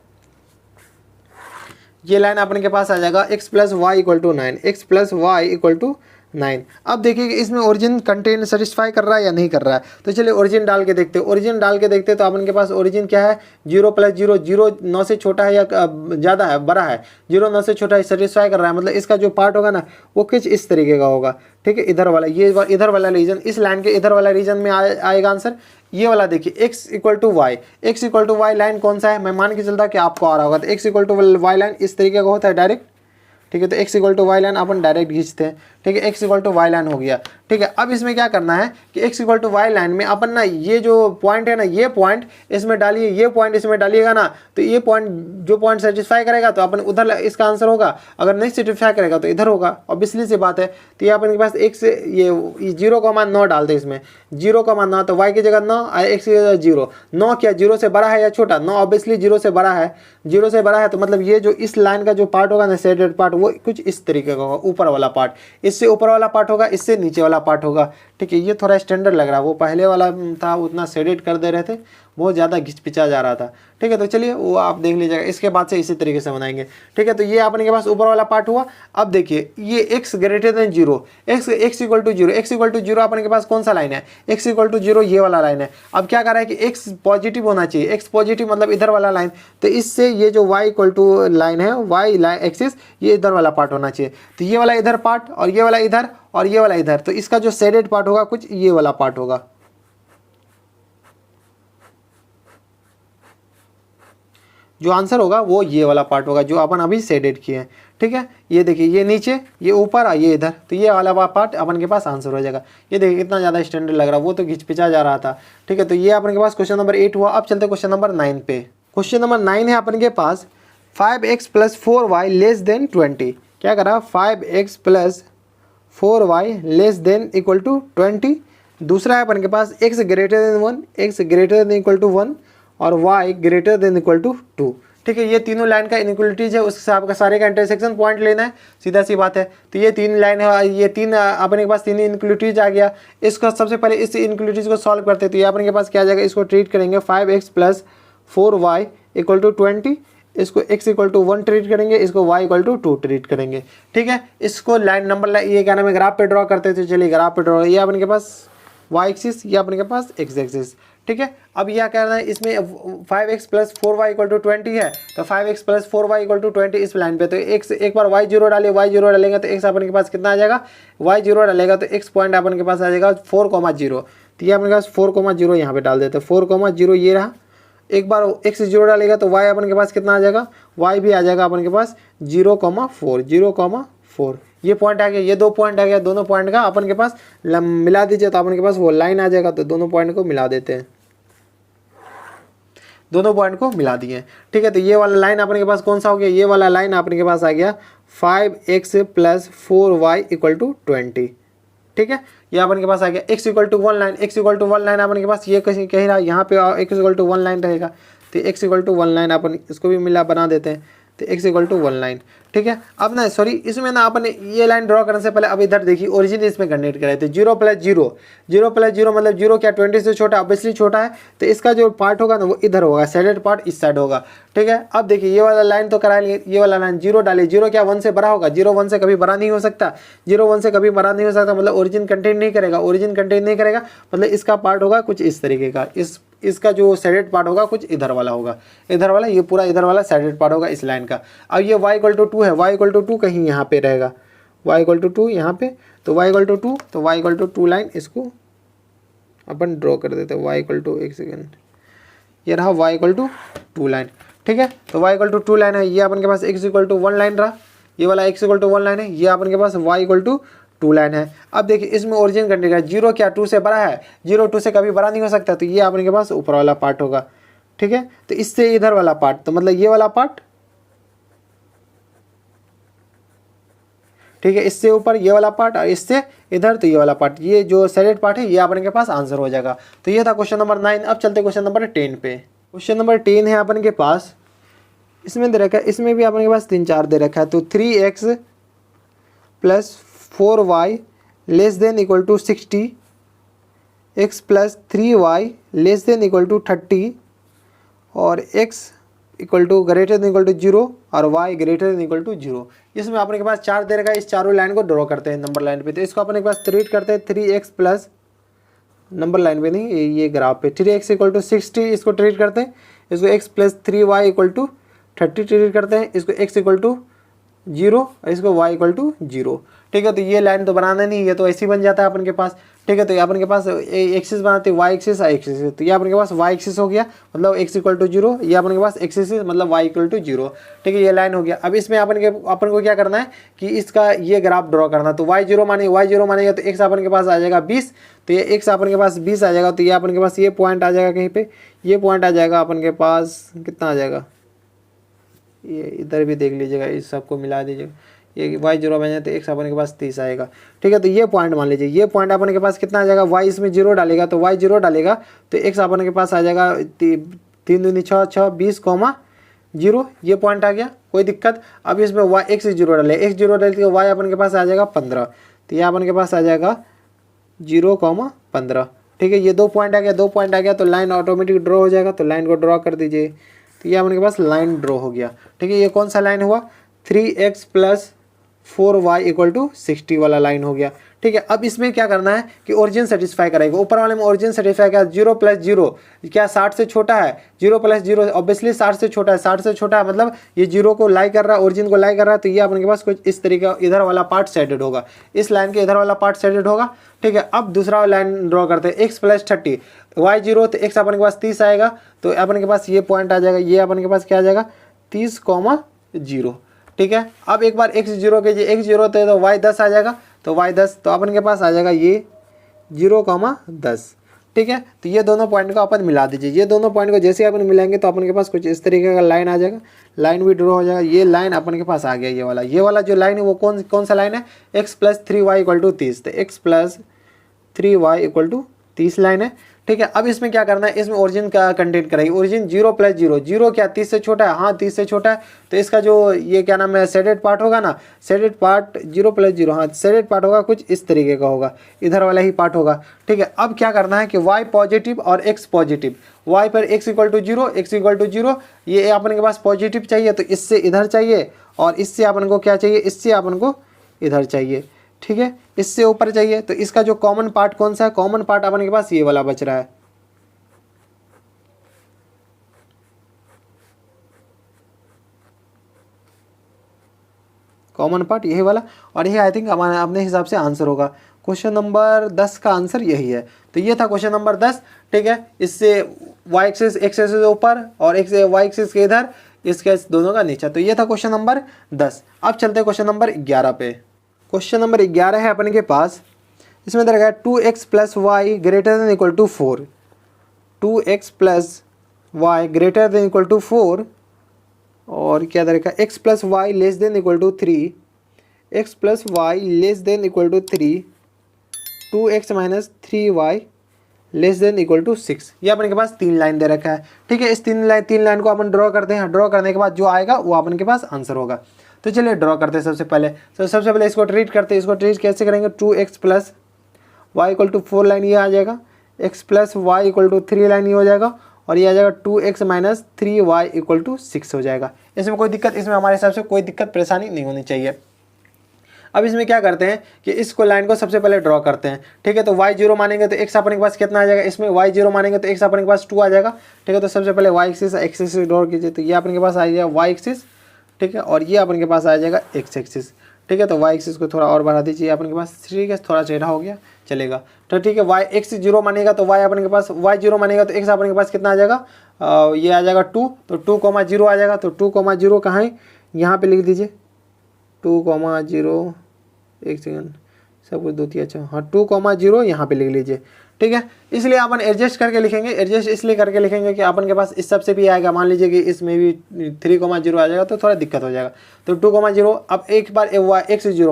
ये लाइन अपन के पास आ जाएगा x + y = 9, x + y = 9। अब देखिए कि इसमें ओरिजिन कंटेंट सेटिस्फाई कर रहा है या नहीं कर रहा है। तो चलिए ओरिजिन डाल के देखते हैं। ओरिजिन डाल के देखते हैं तो अपन के पास ओरिजिन क्या है? 0 + 0, 0 9 से छोटा है या ज़्यादा है, बड़ा है? 0 9 से छोटा है, सेटिस्फाई कर रहा है। मतलब इसका जो पार्ट होगा ना वो कुछ इस तरीके का होगा, ठीक है। इधर वाला, ये इधर वाला रीजन, इस लाइन के इधर वाला रीजन में आएगा आंसर। ये वाला देखिए x = y, x = y line कौन सा है? मैं मान के चलता कि आपको आ रहा होगा। तो x = y लाइन इस तरीके का होता है डायरेक्ट, ठीक है। तो x = y लाइन अपन डायरेक्ट खींचते हैं, ठीक है। x = y लाइन हो गया, ठीक है। अब इसमें क्या करना है कि x = y लाइन में अपन ना ये जो पॉइंट है ना, ये पॉइंट इसमें डालिए, ये पॉइंट इसमें डालिएगा ना, तो ये पॉइंट जो पॉइंट सेटिस्फाई करेगा तो अपन उधर इसका आंसर होगा। अगर नहीं सेटिस्फाई करेगा तो इधर होगा, ऑब्वियसली सी बात है। तो ये अपन के पास x ये 0,9 डालते हैं इसमें, 0,9, तो y की जगह 9, x की जगह 0। 9 क्या 0 से बड़ा है या छोटा? 9 ऑब्वियसली 0 से बड़ा है, 0 से बड़ा है। तो मतलब ये जो इस लाइन का जो पार्ट होगा ना, शेडेड पार्ट, वो कुछ इस तरीके का होगा। ऊपर वाला पार्ट इससे ऊपर वाला पार्ट होगा, इससे नीचे वाला पार्ट होगा, ठीक है। ये थोड़ा स्टैंडर्ड लग रहा है, वो पहले वाला था उतना शेडेड कर दे रहे थे, बहुत ज़्यादा घिचपिचा जा रहा था, ठीक है। तो चलिए वो आप देख लीजिएगा, इसके बाद से इसी तरीके से बनाएंगे, ठीक है। तो ये अपने के पास ऊपर वाला पार्ट हुआ। अब देखिए ये x > 0, x = 0, x = 0 अपने के पास कौन सा लाइन है? x = 0 ये वाला लाइन है। अब क्या कर रहा है कि x पॉजिटिव होना चाहिए, x पॉजिटिव मतलब इधर वाला लाइन। तो इससे ये जो y = लाइन है, y लाइन एक्सिस, ये इधर वाला पार्ट होना चाहिए। तो ये वाला इधर पार्ट, और ये वाला इधर, और ये वाला इधर। तो इसका जो शेडेड पार्ट होगा कुछ ये वाला पार्ट होगा। जो आंसर होगा वो ये वाला पार्ट होगा जो अपन अभी शेडेड किए हैं, ठीक है। ये देखिए ये नीचे, ये ऊपर और ये इधर, तो ये वाला पार्ट अपन के पास आंसर हो जाएगा। ये देखिए कितना ज़्यादा स्टैंडर्ड लग रहा है, वो तो घिचपिचा जा रहा था, ठीक है। तो ये अपन के पास क्वेश्चन नंबर 8 हुआ। अब चलते क्वेश्चन नंबर 9 पे। क्वेश्चन नंबर 9 है अपन के पास 5x + 4y < 20। क्या करा? 5x + 4y less than equal to 20। दूसरा है अपन के पास x greater than 1, x greater than equal to 1 और y greater than equal to 2। ठीक है, ये तीनों लाइन का इनइक्वलिटीज है, उससे आपका सारे का इंटरसेक्शन पॉइंट लेना है, सीधा सी बात है। तो ये तीन लाइन है, ये तीन अपने के पास तीन इनइक्वलिटीज आ गया। इसको सबसे पहले इस इनइक्वलिटीज को सॉल्व करते हैं। तो ये अपने के पास क्या आ जाएगा, इसको ट्रीट करेंगे 5x plus 4y equal to 20, इसको x इक्वल टू 1 ट्रीट करेंगे, इसको y इक्वल टू 2 ट्रीट करेंगे। ठीक है, इसको लाइन नंबर ये क्या नाम है, ग्राफ पे ड्रॉ करते थे। चलिए ग्राफ पे ड्रॉ, ये अपने के पास y एक्सिस, ये अपने के पास x एक्सिस। ठीक है, अब यह कहना है इसमें 5x plus 4y equal to 20 है, तो 5x plus 4y equal to 20 इस लाइन पे। तो x एक बार y जीरो डालिए, y जीरो डालेंगे तो x अपन के पास कितना आ जाएगा, y जीरो डालेगा तो x पॉइंट अपन के पास आ जाएगा 4,0। तो ये अपने पास 4,0 यहाँ पे डाल देते हैं, 4,0 ये रहा। एक बार x जीरो डालेगा तो y अपन के पास कितना आ जाएगा, y भी आ जाएगा अपन के पास 0,4, 0,4। ये पॉइंट आ गया, ये दो पॉइंट आ गया, दोनों पॉइंट का अपन के पास मिला दीजिए तो अपन के पास वो लाइन आ जाएगा। तो दोनों पॉइंट को मिला देते हैं, दोनों पॉइंट को मिला दिए। ठीक है, तो ये वाला लाइन अपने के पास कौन सा हो गया, ये वाला लाइन अपने के पास आ गया 5x plus 4y equal to 20। ठीक है, ये अपन के पास आ गया x equal to 1 line, x equal to 1 line अपन के पास ये कहीं रहा, यहाँ पे x इक्वल टू 1 लाइन रहेगा। तो x इक्वल टू 1 लाइन अपन इसको भी मिला बना देते हैं, तो x इक्वल टू 1 लाइन। ठीक है, अब ना सॉरी इसमें ना अपन ये लाइन ड्रॉ करने से पहले अब इधर देखिए ओरिजिन इसमें कंडक्ट कराए थे 0 प्लस 0, 0 प्लस 0 मतलब 0 क्या 20 से छोटा, ऑब्वियसली छोटा है। तो इसका जो पार्ट होगा ना वो इधर होगा, साइडेड पार्ट इस साइड होगा। ठीक है, अब देखिए ये वाला लाइन तो करा लिए, ये वाला लाइन 0 डालिए, 0 क्या 1 से बड़ा होगा, 0 1 से कभी बड़ा नहीं हो सकता, 0 1 से कभी बड़ा नहीं हो सकता, मतलब ओरिजिन कंटेन नहीं करेगा, ओरिजिन कंटेन नहीं करेगा मतलब इसका पार्ट होगा कुछ इस तरीके का, इसका जो साइडेड पार्ट होगा कुछ इधर वाला होगा, इधर वाला, ये पूरा इधर वाला साइडेड पार्ट होगा इस लाइन का। अब ये y इक्वल टू 2 है, y इक्वल टू 2 कहीं यहाँ पे रहेगा, y इक्वल टू 2 यहाँ पे, तो y इक्वल टू 2, तो y इक्वल टू 2 लाइन इसको अपन ड्रॉ कर देते हैं, y इक्वल टू, एक सेकेंड, ये रहा y इक्वल टू 2 लाइन। ठीक है, तो y इक्वल टू 2 लाइन है, ये अपन के पास x इक्वल टू 1 लाइन रहा, ये वाला x इक्वल टू 1 लाइन है, ये अपन के पास y इक्वल टू 2 लाइन है। अब देखिए इसमें ओरिजिन करने का 0 क्या 2 से बड़ा है, 0 2 से कभी बड़ा नहीं हो सकता, तो ये अपने के पास ऊपर वाला पार्ट होगा। ठीक है, तो इससे इधर वाला पार्ट, तो मतलब ये वाला पार्ट, ठीक है, इससे ऊपर ये वाला पार्ट और इससे इधर तो ये वाला पार्ट, ये जो साइडेड पार्ट है ये अपने के पास आंसर हो जाएगा। तो ये था क्वेश्चन नंबर 9। अब चलते क्वेश्चन नंबर 10 पे। क्वेश्चन नंबर 10 है अपन के पास, इसमें दे रखा है, इसमें भी अपने के पास 3 4 दे रखा है। तो 3x plus 4y less than equal to 60, x plus 3y less than equal to 30 और x equal to greater than equal to 0 और y greater than equal to 0। इसमें अपने के पास 4 दे रखा है, इस चारों लाइन को ड्रॉ करते हैं नंबर लाइन पे। तो इसको अपने के पास ट्रीट करते हैं 3x प्लस, नंबर लाइन पे नहीं, ये ग्राफ पे 3x इक्वल टू 60 इसको ट्रीट करते हैं, इसको x plus 3y equal to 30 treat करते हैं, इसको x इक्वल टू 0 और इसको y इक्वल टू 0। ठीक है, तो ये लाइन तो बनाना नहीं, ये तो ऐसे ही बन जाता है अपन के पास। ठीक है, तो अपन के पास एक्सिस बनाते हैं y एक्सिस और एक्सिस, तो ये अपन के पास y एक्सिस हो गया मतलब x इक्वल टू 0, ये अपन के पास एक्सिस मतलब y इक्वल टू 0। ठीक है, ये लाइन हो गया। अब इसमें अपन को क्या करना है कि इसका ये ग्राफ ड्रॉ करना है। तो y 0 मानेगा तो x अपन के पास आ जाएगा 20, तो ये x अपन के पास 20 आ जाएगा। तो ये अपन के पास ये पॉइंट आ जाएगा कहीं पे, ये पॉइंट आ जाएगा अपन के पास, कितना आ जाएगा, ये इधर भी देख लीजिएगा, इस सबको मिला दीजिएगा, ये y 0 बन जाए तो x अपन के पास 30 आएगा। ठीक है, तो ये पॉइंट मान लीजिए, ये पॉइंट अपन के पास कितना आ जाएगा, y इसमें 0 डालेगा तो y 0 डालेगा तो x अपन के पास आ जाएगा 3 दूनी 6 6 20,0, ये पॉइंट आ गया, कोई दिक्कत। अब इसमें y x 0 डाले, x 0 डाल के y अपन के पास आ जाएगा 15, तो ये अपन के पास आ जाएगा 0,15। ठीक है, ये 2 पॉइंट आ गया, 2 पॉइंट आ गया तो लाइन ऑटोमेटिक ड्रॉ हो जाएगा। तो लाइन को ड्रॉ कर दीजिए, तो ये अपन के पास लाइन ड्रॉ हो गया। ठीक है, ये कौन सा लाइन हुआ, 3x plus 4y equal to 60 वाला लाइन हो गया। ठीक है, अब इसमें क्या करना है कि ओरिजिन सेटिस्फाई करेगा, ऊपर वाले में ओरिजिन सेटिस्फाई करेगा। 0 प्लस 0 क्या 60 से छोटा है, 0 प्लस 0 ऑब्वियसली 60 से छोटा है, 60 से छोटा है मतलब ये 0 को लाई कर रहा है, ओरिजिन को लाई कर रहा है। तो ये अपने के पास कुछ इस तरीके इधर वाला पार्ट साइडेड होगा, इस लाइन के इधर वाला पार्ट साइडेड होगा। ठीक है, अब दूसरा लाइन ड्रॉ करते हैं, x प्लस 30 y 0, तो x अपन के पास 30 आएगा, तो अपन के पास ये पॉइंट आ जाएगा, ये अपन के पास क्या आ जाएगा 30,0। ठीक है, अब एक बार x 0 के x 0 होते तो y 10 आ जाएगा, तो y 10, तो अपन के पास आ जाएगा ये 0,10। ठीक है। तो ये दोनों पॉइंट को अपन मिला दीजिए। ये दोनों पॉइंट को जैसे अपन मिलाएंगे तो अपन के पास कुछ इस तरीके का लाइन आ जाएगा, लाइन भी ड्रॉ हो जाएगा। ये लाइन अपन के पास आ गया, ये वाला जो लाइन है वो कौन सा लाइन है, x + 3y = 30। तो x + 3y = 30 लाइन है, ठीक है। अब इसमें क्या करना है, इसमें ओरिजिन का कंटेंट कराइए। ओरिजिन 0 + 0, 0 क्या 30 से छोटा है, हाँ 30 से छोटा है। तो इसका जो ये क्या नाम है शेडेड पार्ट होगा ना, शेडेड पार्ट 0 + 0, हाँ शेडेड पार्ट होगा कुछ इस तरीके का होगा, इधर वाला ही पार्ट होगा, ठीक है। अब क्या करना है कि y पॉजिटिव और x पॉजिटिव, y पर x = 0, x = 0, ये अपन के पास पॉजिटिव चाहिए तो इससे इधर चाहिए, और इससे अपन को क्या चाहिए, इससे अपन को इधर चाहिए, ठीक है। इससे ऊपर चाहिए तो इसका जो कॉमन पार्ट कौन सा है, कॉमन पार्ट अपन के पास ये वाला बच रहा है, कॉमन पार्ट यही वाला। और यही आई थिंक हमारे अपने हिसाब से आंसर होगा। क्वेश्चन नंबर 10 का आंसर यही है। तो ये था क्वेश्चन नंबर 10, ठीक है। इससे y एक्सिस x एक्सिस ऊपर और y एक्सिस के इधर, इसके दोनों का नीचे। तो ये था क्वेश्चन नंबर 10। अब चलते हैं क्वेश्चन नंबर 11 पे। क्वेश्चन नंबर 11 है अपन के पास, इसमें दे रखा है 2x + y > 4, 2x + y > 4, और क्या दे रखा है x + y <= 3, x + y <= 3, 2x - 3y <= 6। ये अपन के पास 3 लाइन दे रखा है, ठीक है। इस तीन लाइन को अपन ड्रॉ करते हैं। ड्रॉ करने के बाद जो आएगा वो अपन के पास आंसर होगा। तो चलिए ड्रॉ करते हैं सबसे पहले। तो सबसे पहले इसको ट्रीट करते हैं। इसको ट्रीट कैसे करेंगे, 2x + y = 4 लाइन ये आ जाएगा, x + y = 3 लाइन ये हो जाएगा, और ये आ जाएगा 2x - 3y = 6 हो जाएगा। इसमें कोई दिक्कत, इसमें हमारे हिसाब से कोई दिक्कत परेशानी नहीं होनी चाहिए। अब इसमें क्या करते हैं कि इसको लाइन को सबसे पहले ड्रॉ करते हैं, ठीक है। तो y0 मानेंगे तो x अपने के पास कितना आ जाएगा, इसमें y0 मानेंगे तो x अपने के पास 2 आ जाएगा, ठीक है। तो सबसे पहले y एक्सिस ड्रॉ कीजिए। तो ये अपने के पास आ जाएगा y एक्सिस, ठीक है, और ये अपन के पास आ जाएगा x एक्सिस, ठीक है। तो y एक्सिस को थोड़ा और बढ़ा दीजिए अपन के पास, ठीक है, थोड़ा टेढ़ा हो गया, चलेगा। तो ठीक है, y x0 मानेगा तो y अपन के पास, y0 मानेगा तो x अपन के पास कितना आ जाएगा, ये आ जाएगा 2, तो 2,0 आ जाएगा। तो 2,0 कहाँ है, यहाँ पे लिख दीजिए 2,0, एक सेकंड, सब कुछ 2 3, अच्छा हाँ 2,0 यहाँ पे लिख लीजिए, ठीक है। इसलिए अपन एडजस्ट करके लिखेंगे, एडजस्ट इसलिए करके लिखेंगे कि अपन के पास इस सब से भी आएगा। मान लीजिए कि इसमें भी 3,0 आ जाएगा तो थोड़ा दिक्कत हो जाएगा। तो 2,0, अब एक बार x0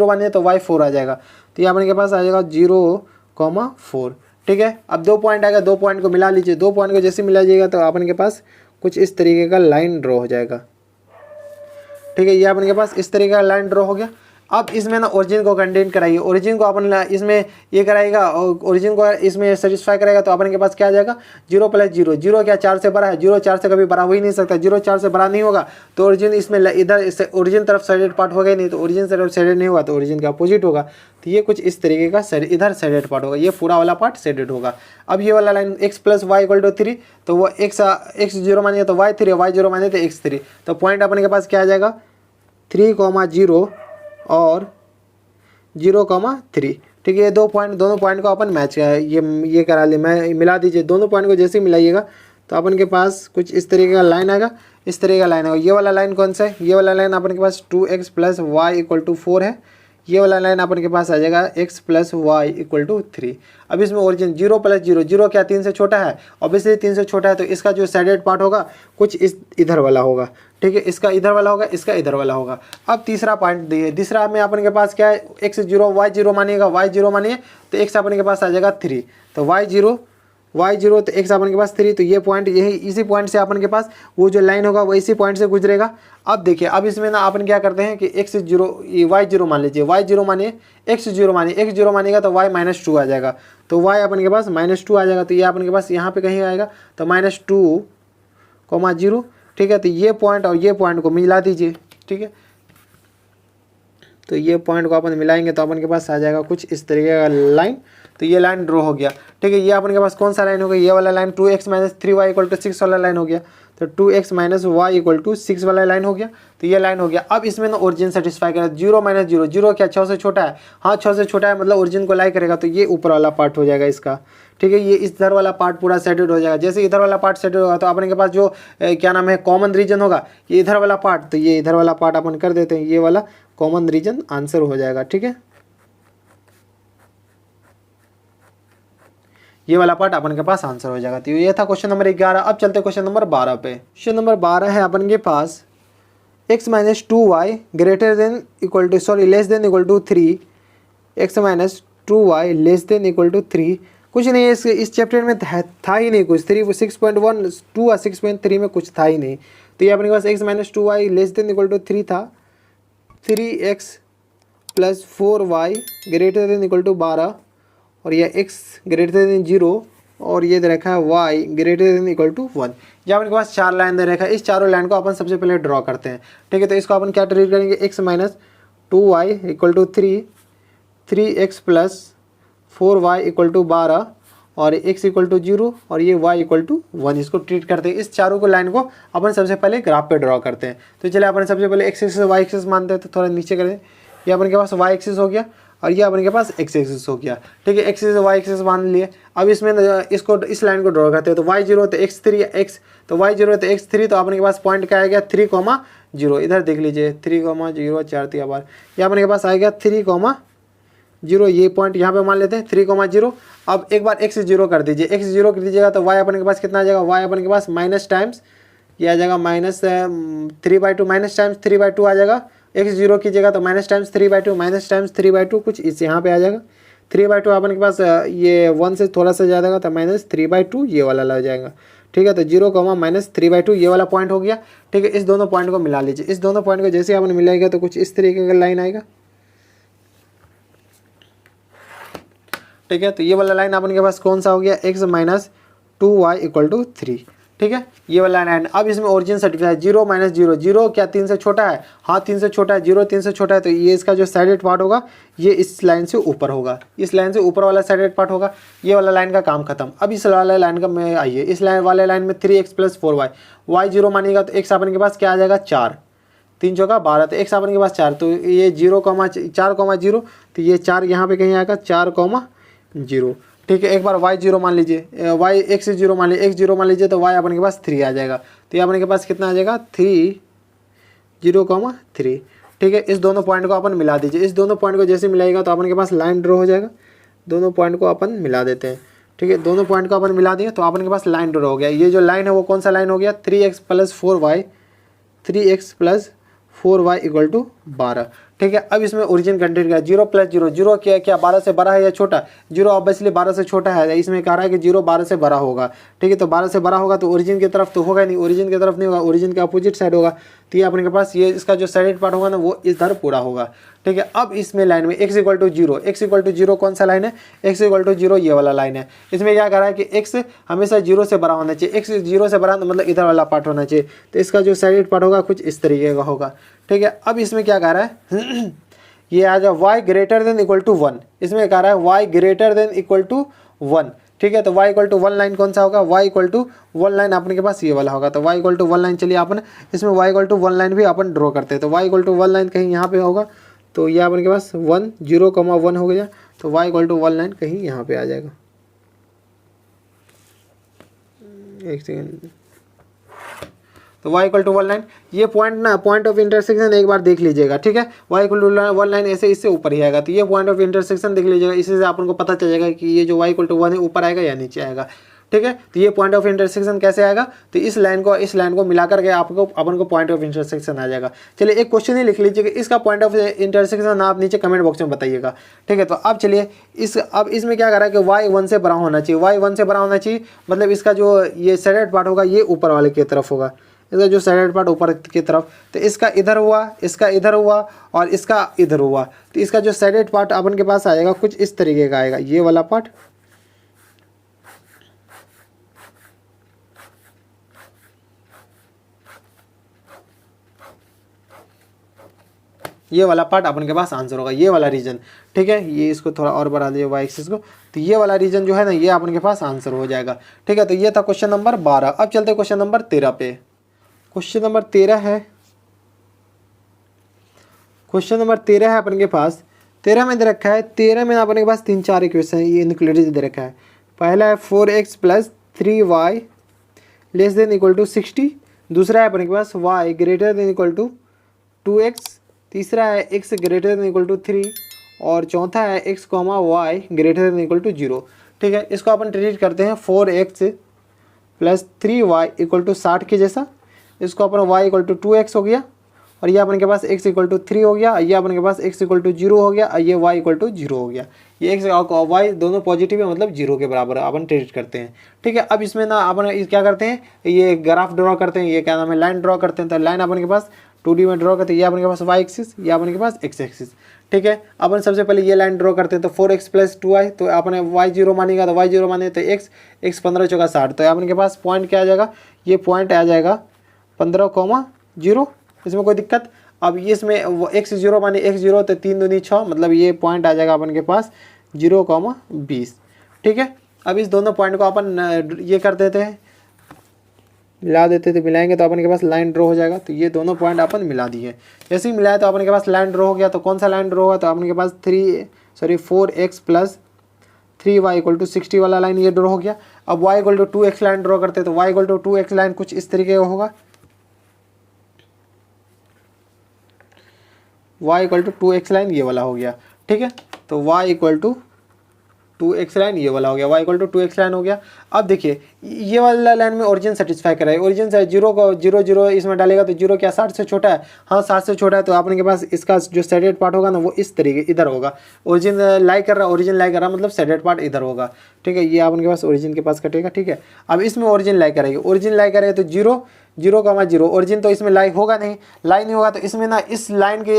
माने तो y4 आ जाएगा। तो ये अपन के पास आ जाएगा 0,4, ठीक है। अब 2 पॉइंट आएगा, 2 पॉइंट को मिला लीजिए। 2 पॉइंट को जैसे मिला जाएगा तो अपन के पास कुछ इस तरीके का लाइन ड्रॉ हो जाएगा, ठीक है। ये अपन के पास इस तरीके का लाइन ड्रॉ हो गया। अब इसमें ना ओरिजिन को कंटेंट कराइए। ओरिजिन को अपन इसमें ये कराएगा, ओरिजिन को इसमें सेटिस्फाई करेगा तो अपन के पास क्या आ जाएगा, 0 + 0, 0 क्या 4 से बड़ा है, 0 4 से कभी बड़ा हो ही नहीं सकता, 0 4 से बड़ा नहीं होगा। तो ओरिजिन इसमें इधर ओरिजिन तरफ साइडेड पार्ट होगा ही नहीं, तो ओरिजिन तरफ साइडेड नहीं होगा तो ओरिजिन का अपोजिट होगा। तो ये कुछ इस तरीके का इधर साइडेड पार्ट होगा, ये पूरा वाला पार्ट साइडेड होगा। अब ये वाला लाइन x + y = 3, तो वो x0 मानिए तो y3, y0 मानिए तो x3। तो पॉइंट अपन के पास क्या आ जाएगा, 3,0 और 0,3, ठीक है। ये दोनों पॉइंट को अपन मैच ये करा ले, मैं मिला दीजिए। दोनों पॉइंट को जैसे मिलाइएगा तो अपन के पास कुछ इस तरीके का लाइन आएगा, इस तरीके का लाइन आएगा। ये वाला लाइन कौन सा है, ये वाला लाइन अपन के पास 2x + y = 4 है। ये वाला लाइन अपन के पास आ जाएगा x + y = 3। अब इसमें ओरिजिन 0 + 0, 0 क्या 3 से छोटा है, ऑब्वियसली 3 से छोटा है, तो इसका जो साइडेड पार्ट होगा कुछ इस इधर वाला होगा, ठीक है। इसका इधर वाला होगा, इसका इधर वाला होगा। अब तीसरा पॉइंट दिए, तीसरा में अपन के पास क्या है, x0 y0 मानिएगा, y0 मानिए तो x अपन के पास आ जाएगा 3, तो y0 तो x अपन के पास 3। तो ये पॉइंट यही, इसी पॉइंट से अपन के पास वो जो लाइन होगा वो इसी पॉइंट से गुजरेगा। अब देखिए, अब इसमें ना अपन क्या करते हैं कि y0 मान लीजिए, y0 मानिए, x0 मानिएगा तो y - 2 आ जाएगा। तो y अपन के पास -2 आ जाएगा। तो ये अपन के पास यहाँ पे कहीं आएगा, तो -2,0, ठीक है। तो ये पॉइंट और ये पॉइंट को मिला दीजिए, ठीक है। तो ये पॉइंट को अपन मिलाएंगे तो अपन के पास आ जाएगा कुछ इस तरीके का लाइन। तो ये लाइन ड्रॉ हो गया, ठीक है। ये अपन के पास कौन सा लाइन हो गया, ये वाला लाइन 2x - 3y = 6 वाला लाइन हो गया। तो 2x - y = 6 वाला लाइन हो गया। तो ये लाइन हो गया। अब इसमें ना ओरिजिन सेटिस्फाई करेगा, 0 - 0, 0 क्या 6 से छोटा है, हाँ 6 से छोटा है, मतलब ओरिजिन को लाइक करेगा। तो ये ऊपर वाला पार्ट हो जाएगा इसका, ठीक है। ये इधर वाला पार्ट पूरा सेटेड हो जाएगा। जैसे इधर वाला पार्ट सेटेड होगा तो अपने के पास जो क्या नाम है कॉमन रीजन होगा, ये इधर वाला पार्ट, तो ये इधर वाला पार्ट अपन कर देते हैं, ये वाला कॉमन रीजन आंसर हो जाएगा, ठीक है। ये वाला पार्ट अपन के पास आंसर हो जाएगा। तो ये था क्वेश्चन नंबर 11। अब चलते क्वेश्चन नंबर 12 पे। क्वेश्चन नंबर 12 है अपन के पास x minus 2y greater than equal to less than equal to 3, x minus 2y less than equal to 3। कुछ नहीं है इस चैप्टर में था ही नहीं कुछ, 6.1 2 और 6.3 में कुछ था ही नहीं। तो ये अपने पास x minus 2y less than equal to 3 था, 3x plus 4y greater than equal to 12, और ये x ग्रेटर देन 0, और ये दे रखा है y greater than equal to 1। जब अपने पास 4 लाइन दे रखा है, इस चारों लाइन को अपन सबसे पहले ड्रॉ करते हैं। ठीक है, तो इसको अपन क्या ट्रीट करेंगे, x minus 2y equal to 3, 3x plus 4y equal to 12, और x इक्वल टू 0, और ये y इक्वल टू 1। इसको ट्रीट करते हैं। इस चारों को लाइन को अपन सबसे पहले ग्राफ पे ड्रॉ करते हैं। तो चलिए अपन सबसे पहले x एक्सिस y एक्सिस मानते हैं, तो थोड़ा नीचे करें। ये अपन के पास y एक्सिस हो गया और ये अपन के पास x एक्सिस हो गया। ठीक है, x एक्सिस y एक्सिस मान लिए। अब इसमें इसको इस लाइन को ड्रॉ करते हैं। तो y0 तो x3 x, तो y0 तो x3, तो अपन के पास पॉइंट क्या आ गया 3,0। इधर देख लीजिए 3,0 4 3 बार, ये अपन के पास आ गया 3,0। ये पॉइंट यहाँ पे मान लेते हैं 3,0। अब एक बार x 0 कर दीजिए, x 0 कर दीजिएगा तो y अपन के पास कितना आ जाएगा, y अपन के पास माइनस टाइम्स ये आ जाएगा माइनस 3/2 माइनस टाइम्स 3/2 आ जाएगा। x 0 कीजिएगा तो माइनस टाइम्स 3/2 माइनस टाइम्स 3/2 कुछ इस यहाँ पे आ जाएगा। 3/2 अपन के पास ये 1 से थोड़ा सा ज़्यादा होगा तो माइनस 3/2 ये वाला लग जाएगा। ठीक है, तो 0 माइनस 3/2 ये वाला पॉइंट हो गया। ठीक है, इस दोनों पॉइंट को मिला लीजिए। इस दोनों पॉइंट को जैसे अपन मिलाएगा तो कुछ इस तरीके का लाइन आएगा। ठीक है, तो ये वाला लाइन अपन के पास कौन सा हो गया, x minus 2y equal to 3। ठीक है, ये वाला लाइन। अब इसमें ओरिजिन सर्टिफिकेट 0 माइनस 0, 0 क्या 3 से छोटा है, हाँ 3 से छोटा है, 0 3 से छोटा है, तो ये इसका जो साइडेड पार्ट होगा ये इस लाइन से ऊपर होगा, इस लाइन से ऊपर वाला साइडेड पार्ट होगा। ये वाला लाइन का काम खत्म। अब इस वाला लाइन का में आइए, इस लाइन वाले लाइन में 3x प्लस 4y, y0 मानिएगा तो x अपन के पास क्या आ जाएगा 4, 3 चौका 12, तो x अपन के पास 4, तो ये 4,0, तो ये 4 यहाँ पे कहीं आएगा 4,0। ठीक है, एक बार y0 मान लीजिए, x 0 मान लीजिए, x 0 मान लीजिए तो y अपने के पास 3 आ जाएगा। तो ये अपने के पास कितना आ जाएगा 3, 0,3। ठीक है, इस दोनों पॉइंट को अपन मिला दीजिए। इस दोनों पॉइंट को जैसे मिलाएगा तो अपन के पास लाइन ड्रॉ हो जाएगा। दोनों पॉइंट को अपन मिला देते हैं। ठीक है, दोनों पॉइंट को अपन मिला दिए तो अपन के पास लाइन ड्रॉ हो गया। ये जो लाइन है वो कौन सा लाइन हो गया, 3x plus 4y, 3x plus 4y equal to 12। ठीक है, अब इसमें ओरिजिन कंटेंट का 0 प्लस 0, 0 क्या 12 से बड़ा है या छोटा, 0 ऑब्वियसली 12 से छोटा है। इसमें कह रहा है कि 0 12 से बड़ा होगा। ठीक है, तो 12 से बड़ा होगा तो ओरिजिन की तरफ तो होगा नहीं, ओरिजिन की तरफ नहीं होगा, ओरिजिन के अपोजिट साइड होगा। तो ये अपने के पास ये इसका जो साइडेड पार्ट होगा ना वो इधर पूरा होगा। ठीक है, अब इसमें लाइन में x equal to 0, x equal to 0 कौन सा लाइन है, x इक्वल टू 0 ये वाला लाइन है। इसमें क्या कह रहा है कि x हमेशा 0 से बड़ा होना चाहिए, x 0 से बड़ा तो मतलब इधर वाला पार्ट होना चाहिए। तो इसका जो साइडेड पार्ट होगा कुछ इस तरीके का होगा। ठीक है, अब इसमें क्या कह रहा है ये आ जाए y greater than equal to 1। इसमें कह रहा है y greater than equal to 1। ठीक है, तो y इक्वल टू 1 लाइन कौन सा होगा, y इक्वल टू 1 लाइन अपने के पास ये वाला होगा। तो y इक्वल टू 1 लाइन, चलिए अपन इसमें y इक्वल टू 1 लाइन भी अपन ड्रॉ करते हैं। तो y इक्वल टू 1 लाइन कहीं यहाँ पे होगा, तो ये अपन के पास 1 0,1 हो गया। तो y इक्वल टू 1 लाइन कहीं यहाँ पे आ जाएगा। एक सेकेंड, तो y इक्वल टू 1 लाइन, ये पॉइंट ना पॉइंट ऑफ इंटरसेक्शन एक बार देख लीजिएगा। ठीक है, y इक्वल टू 1 लाइन ऐसे इससे ऊपर ही आएगा। तो ये पॉइंट ऑफ इंटरसेक्शन देख लीजिएगा, इसी से आपन को पता चल जाएगा कि ये जो y इक्वल टू 1 है ऊपर आएगा या नीचे आएगा। ठीक है, तो ये पॉइंट ऑफ इंटरसेक्शन कैसे आएगा, तो इस लाइन को मिला करके आपको अपन को पॉइंट ऑफ इंटरसेक्शन आ जाएगा। चलिए एक क्वेश्चन ही लिख लीजिए कि इसका पॉइंट ऑफ इंटरसेक्शन आप नीचे कमेंट बॉक्स में बताइएगा। ठीक है, तो अब चलिए अब इसमें क्या कर रहा है कि y 1 से बड़ा होना चाहिए, y 1 से बड़ा होना चाहिए, मतलब इसका जो ये साइडेड पार्ट होगा ये ऊपर वाले की तरफ होगा, इसका जो साइडेड पार्ट ऊपर की तरफ। तो इसका इधर हुआ, इसका इधर हुआ और इसका इधर हुआ। तो इसका जो साइडेड पार्ट अपन के पास आएगा कुछ इस तरीके का आएगा, ये वाला पार्ट, ये वाला पार्ट अपन के पास आंसर होगा, ये वाला रीजन। ठीक है, ये इसको थोड़ा और बढ़ा दिए y एक्सिस को, तो ये वाला रीजन जो है ना ये अपन के पास आंसर हो जाएगा। ठीक है, तो ये था क्वेश्चन नंबर 12। अब चलते क्वेश्चन नंबर 13 पे। क्वेश्चन नंबर 13 है, क्वेश्चन नंबर 13 है अपन के पास। 13 में दे रखा है, 13 में अपन के पास 3-4 इक्वेशन ये इनक्लूडेड दे रखा है। पहला है 4x plus 3y less than equal to 60। दूसरा है अपन के पास y greater than equal to 2x। तीसरा है x greater than equal to 3 और चौथा है x, y greater than equal to 0। ठीक है। इसको अपन ट्रीट करते हैं 4x plus 3y equal to 60 के जैसा। इसको अपन y इक्वल टू 2x हो गया, और ये अपन के पास x इक्वल टू 3 हो गया, ये अपन के पास x इक्वल टू 0 हो गया, और ये y इक्वल टू 0 हो गया। ये x और y दोनों पॉजिटिव है, मतलब 0 के बराबर अपन ट्रीट करते हैं, ठीक है। अब इसमें ना अपन क्या करते हैं, ये ग्राफ ड्रॉ करते हैं, ये क्या नाम है, लाइन ड्रॉ करते हैं। तो लाइन अपन के पास 2D में ड्रॉ करते हैं, ये अपन के पास y एक्सिस, ये अपन के पास x एक्सिस, ठीक है। अपन सबसे पहले ये लाइन ड्रॉ करते हैं, तो 4x प्लस 2y, तो अपने y0 मानेगा, तो y0 माने तो x 15 चौका 60, तो अपन के पास पॉइंट क्या आ जाएगा, ये पॉइंट आ जाएगा 15,0। इसमें कोई दिक्कत। अब ये इसमें x0 माने x0, तो 3 दूनी 6, मतलब ये पॉइंट आ जाएगा अपन के पास 0,20, ठीक है। अब इस दोनों पॉइंट को अपन ये कर देते हैं, मिला देते थे, मिलाएंगे तो अपन के पास लाइन ड्रॉ हो जाएगा। तो ये दोनों पॉइंट अपन मिला दिए, जैसे ही मिलाया तो अपन के पास लाइन ड्रॉ हो गया। तो कौन सा लाइन ड्रॉ हुआ, तो अपन के पास 4x plus 3y equal to 60 वाला लाइन ये ड्रॉ हो गया। अब y equal to 2x line draw करते हैं, तो y equal to 2x line कुछ इस तरीके का होगा, y equal to 2x line ये वाला हो गया, ठीक है। तो y equal to 2x line ये वाला हो गया, y equal to 2x line हो गया। अब देखिए ये वाला लाइन में ओरिजिन सेटिस्फाई कराए, ओरिजिन से 0 को 0 0 इसमें डालेगा, तो 0 क्या 60 से छोटा है, हाँ 60 से छोटा है। तो आपने के पास इसका जो सेडेड पार्ट होगा ना, वो इस तरीके इधर होगा। ओरिजिन लाई कर रहा मतलब सेडेड पार्ट इधर होगा, ठीक है। ये आपके पास ओरिजिन के पास कटेगा, ठीक है। अब इसमें ओरिजिन लाई करेगी, ओरिजिन लाई करेगा तो 0 0,0, ओरिजिन तो इसमें लाई होगा नहीं, लाई नहीं होगा तो इसमें ना इस लाइन के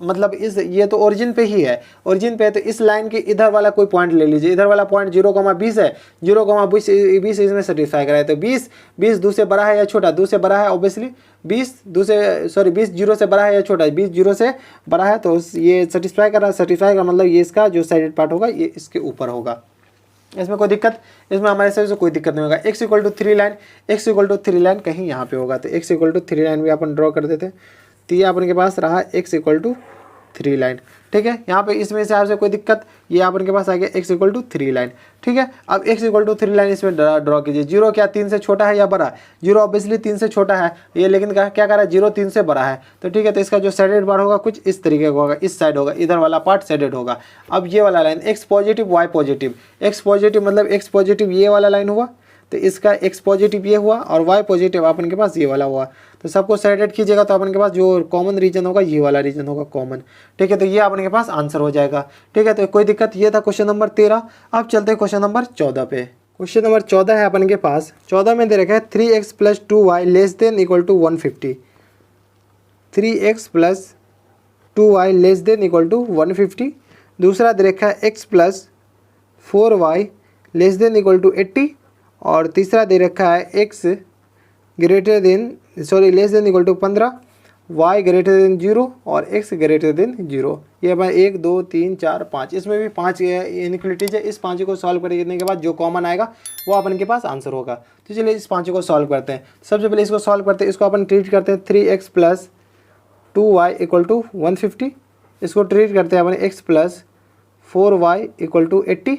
मतलब इस ये तो ओरिजिन पे ही है, ओरिजिन पे है, तो इस लाइन के इधर वाला कोई पॉइंट ले लीजिए। इधर वाला पॉइंट 0,20 है, 0,20 इसमें सेटिस्फाई कराए। तो 20 2 से बड़ा है या छोटा, 2 से बड़ा है ऑब्वियसली, 20 0 से बड़ा है या छोटा है, 20 0 से बड़ा है, तो ये सेटिस्फाई कर रहा है। सेटिस्फाई का मतलब ये इसका जो साइडेड पार्ट होगा ये इसके ऊपर होगा। इसमें कोई दिक्कत, इसमें हमारे से कोई दिक्कत नहीं होगा। x equal to 3 line, x equal to 3 line कहीं यहाँ पे होगा, तो x इक्वल टू 3 लाइन भी अपन ड्रॉ कर देते। तो ये अपन के पास रहा x इक्वल टू 3 लाइन, ठीक है। यहाँ पे इसमें से आपसे कोई दिक्कत, ये अपन के पास आ गया x इक्वल टू 3 लाइन, ठीक है। अब x इक्वल टू 3 लाइन इसमें ड्रॉ कीजिए। 0 क्या 3 से छोटा है या बड़ा है, 0 ऑब्वियसली 3 से छोटा है, ये लेकिन क्या कर रहा है 0 3 से बड़ा है, तो ठीक है। तो इसका जो साइडेड पार्ट होगा कुछ इस तरीके का होगा, इस साइड होगा, इधर वाला पार्ट साइडेड होगा। अब ये वाला line x positive y positive, x positive मतलब x पॉजिटिव ये वाला लाइन हुआ, तो इसका x पॉजिटिव ये हुआ, और y पॉजिटिव अपन के पास ये वाला हुआ। तो सबको साइडेड कीजिएगा, तो अपन के पास जो कॉमन रीजन होगा ये वाला रीजन होगा कॉमन, ठीक है। तो ये अपन के पास आंसर हो जाएगा, ठीक है। तो कोई दिक्कत, ये था क्वेश्चन नंबर 13। अब चलते हैं क्वेश्चन नंबर 14 पे। क्वेश्चन नंबर 14 है अपन के पास, 14 में दे रखा है 3x plus 2y less than equal to 150, 3x plus 2y less than equal to 150। दूसरा दे रखा है x plus 4y less than equal to 80, और तीसरा दे रखा है x greater than less than equal to 15, y greater than 0 और x ग्रेटर देन 0। ये हमारे 1 2 3 4 5, इसमें भी 5 इनइक्वालिटीज है। इस 5 को सॉल्व करने के बाद जो कॉमन आएगा वो अपन के पास आंसर होगा। तो चलिए इस 5 को सॉल्व करते हैं। सबसे पहले इसको सॉल्व करते हैं, इसको अपन ट्रीट करते हैं 3x plus 2y equal to 150, इसको ट्रीट करते हैं अपन x plus 4y equal to 80,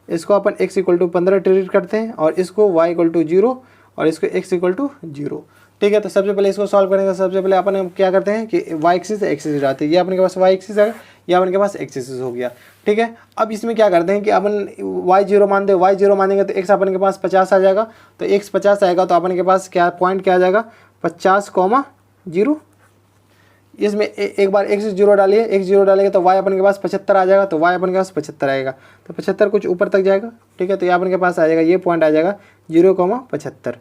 इसको अपन x इक्वल टू 15 ट्रीट करते हैं, और इसको y इक्वल टू 0 और इसको x इक्वल टू 0, ठीक है। तो सबसे पहले इसको सॉल्व करेंगे। सबसे पहले अपन क्या करते हैं कि y एक्सिस एक्सिस जाते हैं, ये अपने के पास y एक्सिस है, ये अपन के पास x एक्सिस हो गया, ठीक है। अब इसमें क्या करते हैं कि अपन y0 मान दे, y0 मानेंगे तो x अपन के पास 50 आ जाएगा, तो x 50 आएगा, तो अपन के पास क्या पॉइंट क्या आ जाएगा 50,0। इसमें एक बार x 0 डालिए, x 0 डालेंगे तो y अपन के पास 75 आ जाएगा, तो y अपन के पास 75 आएगा, तो 75 कुछ ऊपर तक जाएगा, ठीक है। तो ये अपन के पास आ जाएगा, ये पॉइंट आ जाएगा 0,75,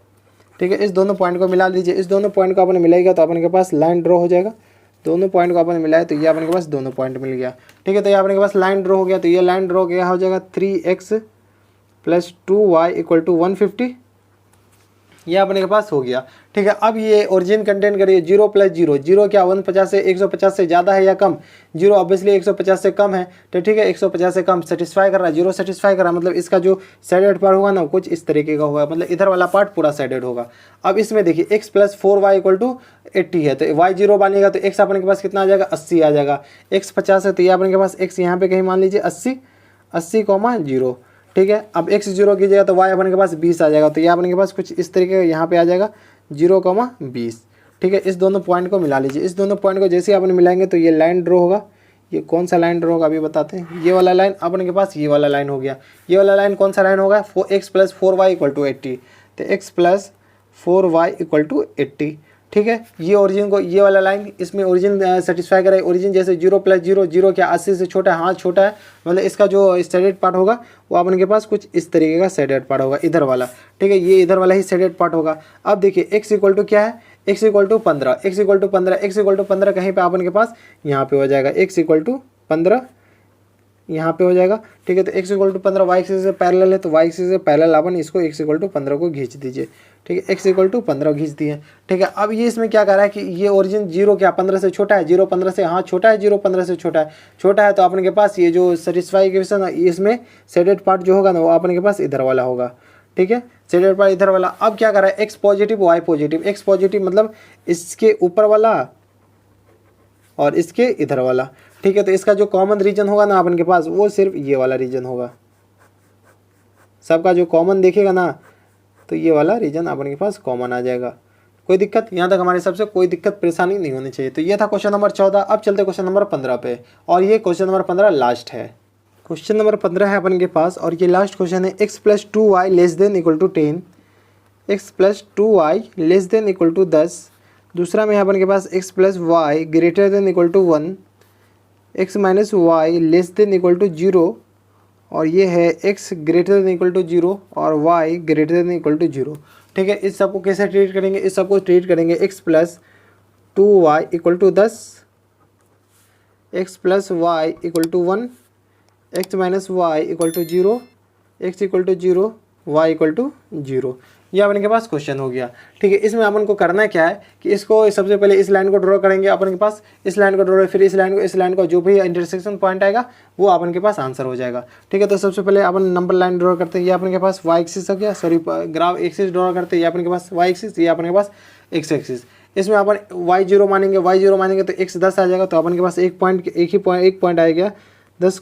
ठीक है। इस दोनों पॉइंट को मिला लीजिए, इस दोनों पॉइंट को अपन मिलाएगा तो अपन के पास लाइन ड्रॉ हो जाएगा। दोनों पॉइंट को अपन मिलाए तो ये अपन के पास दोनों पॉइंट मिल गया, ठीक है। तो ये अपन के पास लाइन ड्रॉ हो गया, तो ये लाइन ड्रॉ क्या हो जाएगा 3x plus 2y equal to 150, ये अपने के पास हो गया, ठीक है। अब ये ओरिजिन कंटेंट करिए 0 प्लस 0, 0 क्या 150 से 150 से ज़्यादा है या कम, 0 ऑब्वियसली 150 से कम है, तो ठीक है 150 से कम सेटिस्फाई कर रहा है, 0 सेटिस्फाई कर रहा है, मतलब इसका जो साइडेड पार्ट होगा ना कुछ इस तरीके का होगा, मतलब इधर वाला पार्ट पूरा साइडेड होगा। अब इसमें देखिए x plus 4y equal to 80 है, तो y 0 बनेगा तो x अपने के पास कितना आ जाएगा 80 आ जाएगा, x 50 है तो ये अपने के पास x यहाँ पे कहीं मान लीजिए 80,0, ठीक है। अब x 0 कीजिएगा तो y अपने के पास 20 आ जाएगा, तो ये अपने के पास कुछ इस तरीके का यहाँ पे आ जाएगा 0,20, ठीक है। इस दोनों पॉइंट को मिला लीजिए, इस दोनों पॉइंट को जैसे ही अपन मिलाएंगे तो ये लाइन ड्रॉ होगा, ये कौन सा लाइन ड्रॉ होगा अभी बताते हैं। ये वाला लाइन अपन के पास ये वाला लाइन हो गया। ये वाला लाइन कौन सा लाइन होगा, x + 4y = 80। तो x + 4y = 80, ठीक है। ये ओरिजिन को, ये वाला लाइन इसमें ओरिजिन सेटिस्फाई करे। ओरिजिन जैसे 0 + 0, 0 क्या 80 से छोटा है, हाँ छोटा है, मतलब इसका जो शेडेड पार्ट होगा वो अपन के पास कुछ इस तरीके का शेडेड पार्ट होगा, इधर वाला, ठीक है। ये इधर वाला ही शेडेड पार्ट होगा। अब देखिए x = क्या है, x = 15, x = 15, x = 15 कहीं पे अपन के पास यहाँ पे हो जाएगा, x = 15 यहाँ पे हो जाएगा, ठीक है। तो x = 15 y एक्सिस से पैरेलल है, तो y एक्सिस से पैरेलल अपन इसको x = 15 को खींच दीजिए, ठीक है। x = 15 खींच दिए, ठीक है। अब ये इसमें क्या कर रहा है कि ये ओरिजिन 0 क्या 15 से छोटा है, 0 15 से, हाँ छोटा है, 0 15 से छोटा है, छोटा है। तो अपन के पास ये जो सेटिस्फाइकेशन है इसमें शेडेड पार्ट जो होगा ना वो अपन के पास इधर वाला होगा, ठीक है, शेडेड पार्ट इधर वाला। अब क्या कर रहा है, x positive y positive, x positive मतलब इसके ऊपर वाला और इसके इधर वाला, ठीक है। तो इसका जो कॉमन रीजन होगा ना अपन के पास वो सिर्फ ये वाला रीजन होगा, सबका जो कॉमन देखेगा ना तो ये वाला रीजन अपन के पास कॉमन आ जाएगा। कोई दिक्कत यहाँ तक हमारे सबसे कोई दिक्कत परेशानी नहीं होनी चाहिए। तो ये था क्वेश्चन नंबर 14। अब चलते क्वेश्चन नंबर 15 पे, और ये क्वेश्चन नंबर 15 लास्ट है। क्वेश्चन नंबर 15 है अपन के पास और ये लास्ट क्वेश्चन है। x + 2y < 10, x + 2y < 10। दूसरा में है अपन के पास x + y > 1, x - y < 0, और ये है x > 0 और y > 0, ठीक है। इस सबको कैसे ट्रीट करेंगे, इस सबको ट्रीट करेंगे x + 2y = 10, x + y = 1, x - y = 0, x = 0, y = 0। ये अपन के पास क्वेश्चन हो गया, ठीक है। इसमें अपन को करना क्या है कि इसको सबसे पहले इस लाइन को ड्रॉ करेंगे अपन के पास, इस लाइन को ड्रॉ, फिर इस लाइन को जो भी इंटरसेक्शन पॉइंट आएगा वो अपन के पास आंसर हो जाएगा, ठीक है। तो सबसे पहले अपन नंबर लाइन ड्रॉ करते हैं। ये अपन के पास y एक्सिस हो गया, सॉरी ग्राफ एक्सिस ड्रॉ करते हैं। ये अपन के पास y एक्सिस, ये अपन के पास x एक्सिस। इसमें अपन y0 मानेंगे तो x 10 आ जाएगा। तो अपन के पास एक पॉइंट आ गया 10,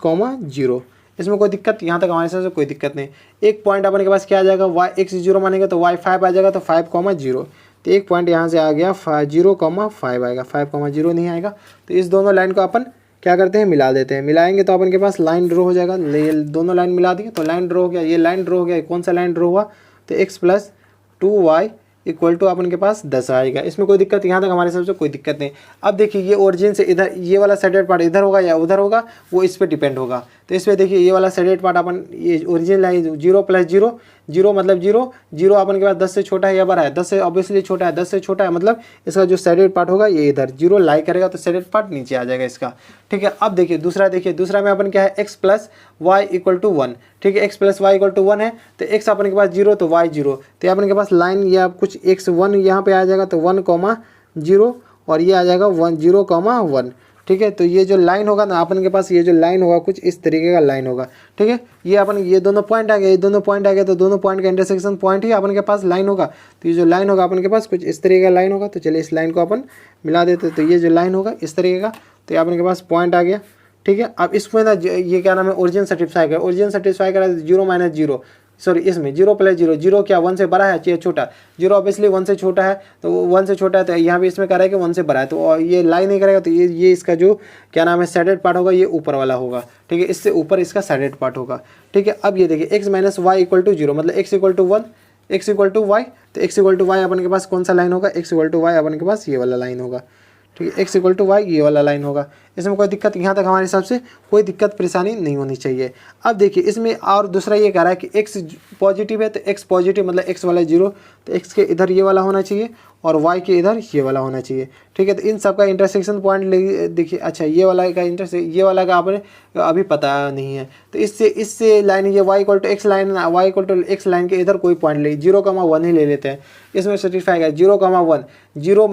0। इसमें कोई दिक्कत, यहाँ तक हमारे साथ कोई दिक्कत नहीं। एक पॉइंट अपन के पास क्या आ जाएगा, x 0 मानेंगे तो y 5 आ जाएगा, तो 5, 0। तो एक पॉइंट यहाँ से आ गया 0, 5 आएगा, 5, 0 नहीं आएगा। तो इस दोनों लाइन को अपन क्या करते हैं, मिला देते हैं। मिलाएंगे तो अपन के पास लाइन ड्रॉ हो जाएगा। ये दोनों लाइन मिला दिए तो लाइन ड्रॉ हो गया। ये लाइन ड्रॉ हो गया, कौन सा लाइन ड्रॉ हुआ, तो x + 2y = अपन के पास 10 आएगा। इसमें कोई दिक्कत, यहाँ तक हमारे हिसाब से कोई दिक्कत नहीं। अब देखिए ये ओरिजिन से इधर ये वाला शेडेड पार्ट इधर होगा या उधर होगा, वो इस पे डिपेंड होगा। तो इस पे देखिए ये वाला शेडेड पार्ट अपन, ये ओरिजिन लाइन 0 + 0, 0 मतलब 0, 0 अपन के पास 10 से छोटा है या बड़ा है, 10 से ऑब्वियसली छोटा है, 10 से छोटा है, मतलब इसका जो शेडेड पार्ट होगा ये इधर 0 लाई करेगा तो शेडेड पार्ट नीचे आ जाएगा इसका, ठीक है। अब देखिए दूसरा में अपन क्या है, x + y = 1, ठीक है। x + y = 1 है तो x अपन के पास 0 तो y 0, तो अपन के पास लाइन या कुछ x 1 यहाँ पे आ जाएगा तो 1, 0, और ये आ जाएगा 1, 0, 1, ठीक है। तो ये जो लाइन होगा ना अपन के पास, ये जो लाइन होगा कुछ इस तरीके का लाइन होगा, ठीक है। ये अपन ये दोनों पॉइंट आ गए, ये दोनों पॉइंट आ गए तो दोनों पॉइंट का इंटरसेक्शन पॉइंट ही अपन के पास लाइन होगा। तो ये जो लाइन होगा अपन के पास कुछ इस तरीके का लाइन होगा। तो चलिए इस लाइन को अपन मिला देते, तो ये जो लाइन होगा इस तरीके का, तो ये अपन के पास पॉइंट आ गया, ठीक है। अब इसमें ना ये क्या नाम है, ओरिजिन सेटिस्फाई करा, 0 - 0, सॉरी इसमें 0 + 0, 0 क्या 1 से बड़ा है या छोटा, 0 ऑब्वियसली 1 से छोटा है, तो 1 से छोटा है, तो यहाँ पे इसमें कह रहा है कि 1 से बड़ा है, तो ये लाइन नहीं करेगा। तो ये इसका जो क्या नाम है शेडेड पार्ट होगा ये ऊपर वाला होगा, ठीक है, इससे ऊपर इसका शेडेड पार्ट होगा, ठीक है। अब ये देखिए x - y = 0, मतलब x = 1, x = y, तो x = y अपन के पास कौन सा लाइन होगा, x = y अपन के पास ये वाला लाइन होगा, ठीक है। x = y ये वाला लाइन होगा। इसमें कोई दिक्कत, यहाँ तक हमारे हिसाब से कोई दिक्कत परेशानी नहीं होनी चाहिए। अब देखिए इसमें और दूसरा ये कह रहा है कि x पॉजिटिव है, तो x पॉजिटिव मतलब x वाला 0, तो x के इधर ये वाला होना चाहिए और y के इधर ये वाला होना चाहिए, ठीक है। तो इन सब का इंटरसेक्शन पॉइंट देखिए, अच्छा ये वाला का ये वाला का आपने अभी पता नहीं है, तो इससे लाइन ये y = x line, y = x line के इधर कोई पॉइंट ले, 0, 1 ही ले लेते हैं। इसमें सेटिस्फाई है 0, 1, 0 -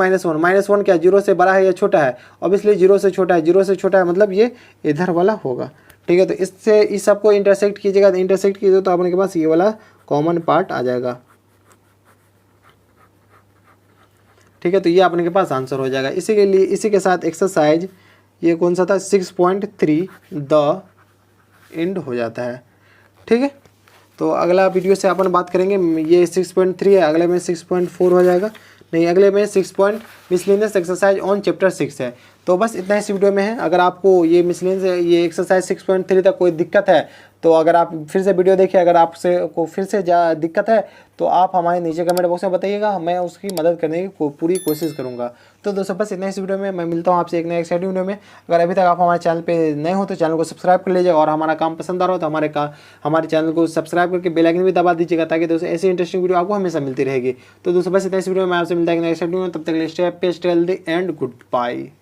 1 क्या 0 से बड़ा है या छोटा है, ऑब्वियसली 0 से छोटा है, 0 से छोटा है मतलब ये इधर वाला होगा, ठीक है। तो इससे इस सबको इंटरसेक्ट कीजिएगा, इंटरसेक्ट कीजिए तो अपने के पास ये वाला कॉमन पार्ट आ जाएगा, ठीक है। तो ये अपने के पास आंसर हो जाएगा। इसी के लिए इसी के साथ एक्सरसाइज ये कौन सा था 6.3 द एंड हो जाता है, ठीक है। तो अगला वीडियो से अपन बात करेंगे, ये 6.3 है, अगले में 6.4 हो जाएगा, नहीं, अगले में 6 point miscellaneous exercise on chapter 6 है। तो बस इतना इस वीडियो में है। अगर आपको ये मिसलेनियस ये एक्सरसाइज 6.3 तक कोई दिक्कत है तो अगर आप फिर से वीडियो देखिए, अगर आपसे को फिर से दिक्कत है तो आप हमारे नीचे कमेंट बॉक्स में बताइएगा, मैं उसकी मदद करने की पूरी कोशिश करूँगा। तो दोस्तों बस इतना इस वीडियो में, मैं मिलता हूँ आपसे एक नए एक्साइटिंग वीडियो में। अगर अभी तक आप हमारे चैनल पे नए हो तो चैनल को सब्सक्राइब कर लीजिएगा, और हमारा काम पसंद आ रहा हो तो हमारे चैनल को सब्सक्राइब करके बेल आइकन भी दबा दीजिएगा, ताकि दोस्तों ऐसी इंटरेस्टिंग वीडियो आपको हमेशा मिलती रहेगी। तो दोस्तों बस इतना इस वीडियो में आपसे मिलता है नेक्स्ट वीडियो में, तब तक stay happy, stay healthy and good bye.